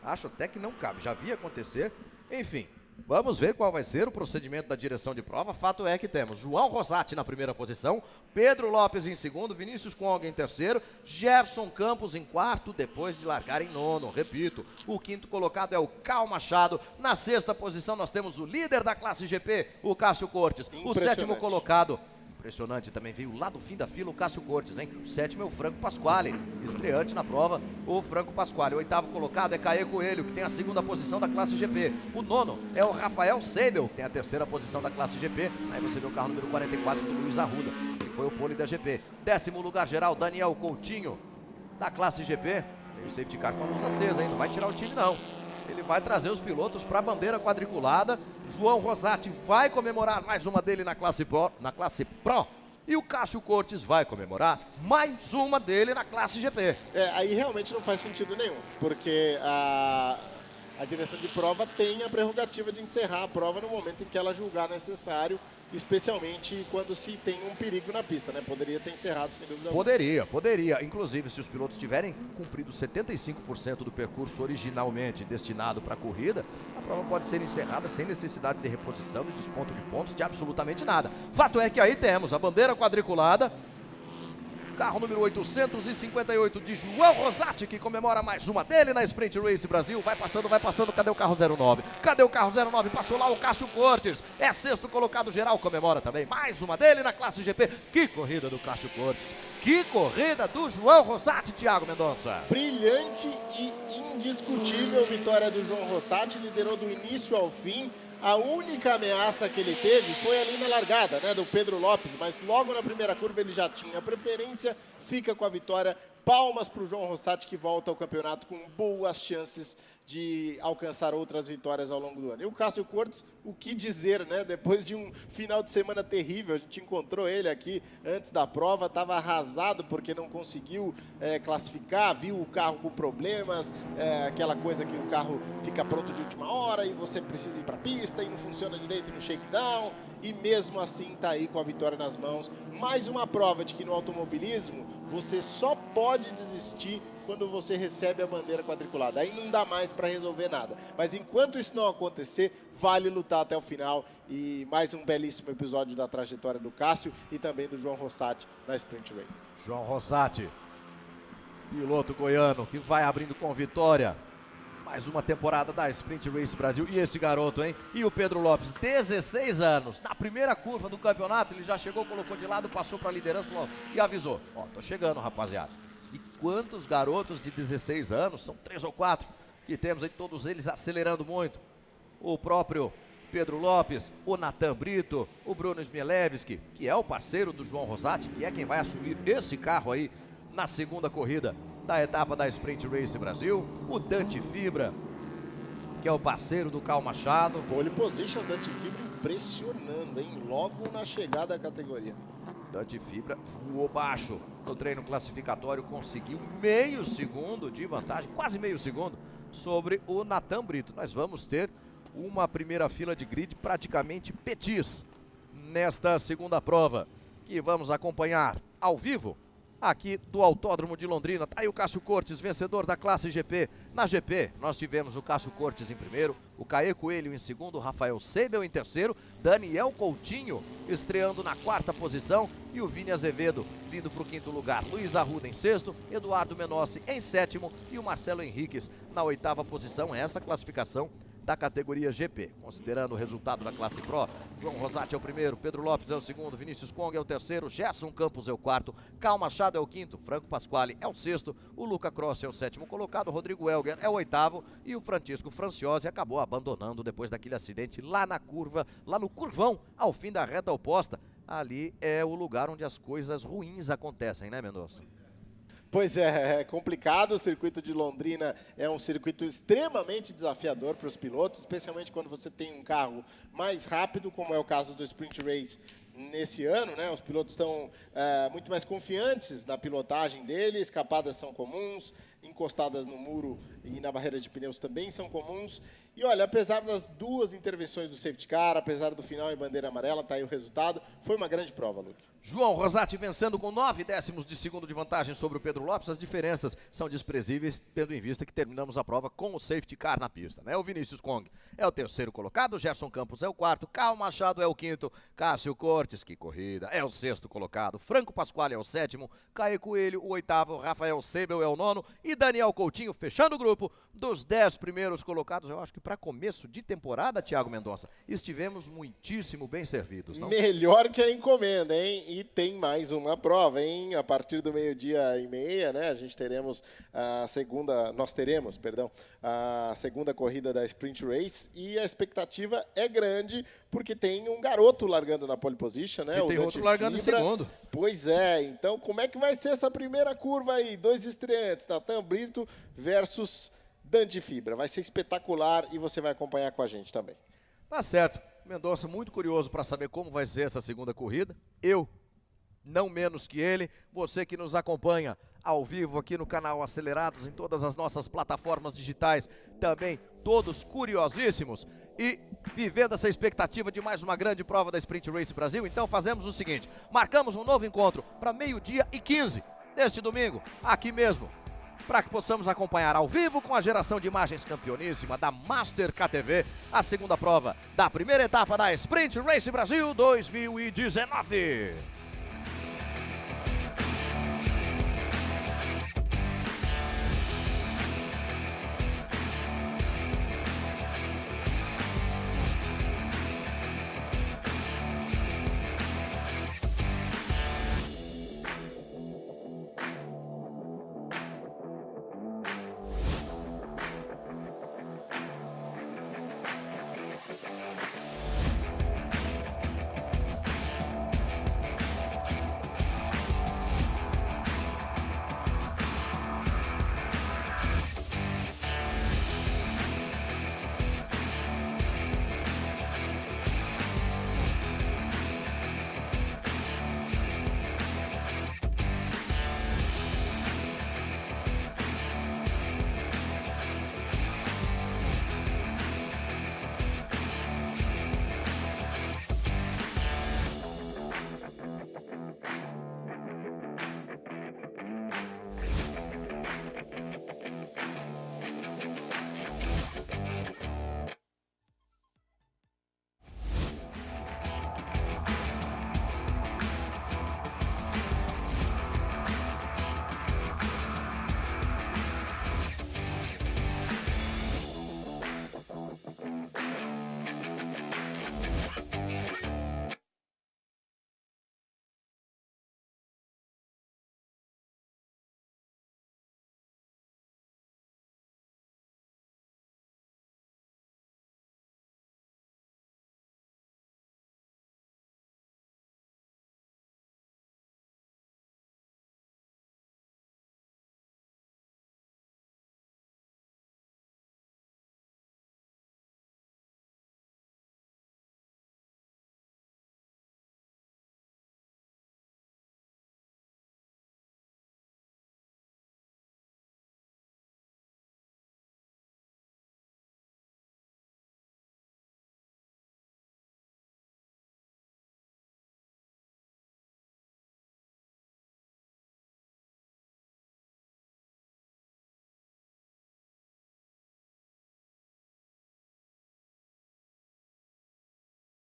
Acho até que não cabe. Já vi acontecer. Enfim, vamos ver qual vai ser o procedimento da direção de prova. Fato é que temos João Rossati na primeira posição, Pedro Lopes em segundo, Vinícius Conga em terceiro, Gerson Campos em quarto, depois de largar em nono. Repito, o quinto colocado é o Cal Machado. Na sexta posição nós temos o líder da classe GP, o Cássio Cortes. O sétimo colocado... Impressionante, também veio lá do fim da fila o Cássio Cortes, hein? O sétimo é o Franco Pasquale, estreante na prova, o Franco Pasquale. O oitavo colocado é Caê Coelho, que tem a segunda posição da classe GP. O nono é o Rafael Seibel, que tem a terceira posição da classe GP. Aí você vê o carro número 44 do Luiz Arruda, que foi o pole da GP. Décimo lugar geral, Daniel Coutinho, da classe GP. Tem o safety car com a luz acesa, hein? Não vai tirar o time, não. Ele vai trazer os pilotos para a bandeira quadriculada. João Rossati vai comemorar mais uma dele na classe Pro. E o Cássio Cortes vai comemorar mais uma dele na classe GP. Aí realmente não faz sentido nenhum, porque a direção de prova tem a prerrogativa de encerrar a prova no momento em que ela julgar necessário, especialmente quando se tem um perigo na pista, né? Poderia ter encerrado, sem dúvida alguma. Poderia. Inclusive, se os pilotos tiverem cumprido 75% do percurso originalmente destinado para a corrida, a prova pode ser encerrada sem necessidade de reposição, de desconto de pontos, de absolutamente nada. Fato é que aí temos a bandeira quadriculada, carro número 858 de João Rossati, que comemora mais uma dele na Sprint Race Brasil. Vai passando. Cadê o carro 09? Cadê o carro 09? Passou lá o Cássio Cortes. É sexto colocado geral, comemora também mais uma dele na classe GP. Que corrida do Cássio Cortes. Que corrida do João Rossati, Thiago Mendonça. Brilhante e indiscutível vitória do João Rossati. Liderou do início ao fim. A única ameaça que ele teve foi ali na largada, né, do Pedro Lopes, mas logo na primeira curva ele já tinha preferência, fica com a vitória. Palmas para o João Rossati, que volta ao campeonato com boas chances de alcançar outras vitórias ao longo do ano. E o Cássio Cortes, o que dizer, né? Depois de um final de semana terrível, a gente encontrou ele aqui antes da prova, estava arrasado porque não conseguiu classificar, viu o carro com problemas, aquela coisa que o carro fica pronto de última hora e você precisa ir para a pista e não funciona direito no shakedown, e mesmo assim está aí com a vitória nas mãos. Mais uma prova de que no automobilismo você só pode desistir quando você recebe a bandeira quadriculada. Aí não dá mais para resolver nada. Mas enquanto isso não acontecer, vale lutar até o final. E mais um belíssimo episódio da trajetória do Cássio e também do João Rossati na Sprint Race. João Rossati, piloto goiano, que vai abrindo com vitória Mais uma temporada da Sprint Race Brasil. E esse garoto, hein? E o Pedro Lopes, 16 anos. Na primeira curva do campeonato, ele já chegou, colocou de lado, passou para a liderança e avisou. Ó, tô chegando, rapaziada. E quantos garotos de 16 anos, são 3 ou 4, que temos aí, todos eles acelerando muito. O próprio Pedro Lopes, o Natan Brito, o Bruno Smielewski, que é o parceiro do João Rosati, que é quem vai assumir esse carro aí na segunda corrida da etapa da Sprint Race Brasil. O Dante Fibra, que é o parceiro do Cal Machado. Pole position, Dante Fibra impressionando, hein? Logo na chegada da categoria. Dante Fibra voou baixo no treino classificatório, conseguiu meio segundo de vantagem, quase meio segundo, sobre o Natan Brito. Nós vamos ter uma primeira fila de grid praticamente petis nesta segunda prova, que vamos acompanhar ao vivo aqui do Autódromo de Londrina. Tá aí o Cássio Cortes, vencedor da classe GP. Na GP, nós tivemos o Cássio Cortes em primeiro, o Caê Coelho em segundo, o Rafael Seibel em terceiro, Daniel Coutinho estreando na quarta posição e o Vini Azevedo vindo para o quinto lugar. Luiz Arruda em sexto, Eduardo Menossi em sétimo e o Marcelo Henriques na oitava posição. Essa classificação da categoria GP. Considerando o resultado da classe Pro, João Rosati é o primeiro, Pedro Lopes é o segundo, Vinícius Kong é o terceiro, Gerson Campos é o quarto, Cal Machado é o quinto, Franco Pasquale é o sexto, o Luca Cross é o sétimo colocado, Rodrigo Elger é o oitavo e o Francisco Franciose acabou abandonando depois daquele acidente lá na curva, lá no curvão, ao fim da reta oposta. Ali é o lugar onde as coisas ruins acontecem, né, Mendonça? Pois é complicado, o circuito de Londrina é um circuito extremamente desafiador para os pilotos, especialmente quando você tem um carro mais rápido, como é o caso do Sprint Race nesse ano, né? Os pilotos estão muito mais confiantes na pilotagem dele, escapadas são comuns, encostadas no muro e na barreira de pneus também são comuns. E olha, apesar das duas intervenções do safety car, apesar do final em bandeira amarela, tá aí o resultado, foi uma grande prova, Luke. João Rosati vencendo com 9 décimos de segundo de vantagem sobre o Pedro Lopes. As diferenças são desprezíveis, tendo em vista que terminamos a prova com o safety car na pista, né? O Vinícius Kong é o terceiro colocado, o Gerson Campos é o quarto, Cal Machado é o quinto, Cássio Cortes, que corrida, é o sexto colocado, Franco Pasquale é o sétimo, Caê Coelho o oitavo, Rafael Seibel é o nono e Daniel Coutinho fechando o grupo dos 10 primeiros colocados. Eu acho que para começo de temporada, Thiago Mendonça, estivemos muitíssimo bem servidos, não? Melhor que a encomenda, hein? E tem mais uma prova, hein? A partir do 12h30, né? A gente teremos a segunda corrida da Sprint Race e a expectativa é grande porque tem um garoto largando na pole position, né? E tem outro largando em segundo. Pois é, então como é que vai ser essa primeira curva aí? Dois estreantes, Natan Brito versus Dante Fibra. Vai ser espetacular e você vai acompanhar com a gente também. Tá certo. Mendonça muito curioso para saber como vai ser essa segunda corrida. Eu, não menos que ele, você que nos acompanha ao vivo aqui no canal Acelerados, em todas as nossas plataformas digitais, também todos curiosíssimos e vivendo essa expectativa de mais uma grande prova da Sprint Race Brasil. Então fazemos o seguinte, marcamos um novo encontro para 12h15 deste domingo, aqui mesmo, para que possamos acompanhar ao vivo com a geração de imagens campeoníssima da Master KTV, a segunda prova da primeira etapa da Sprint Race Brasil 2019.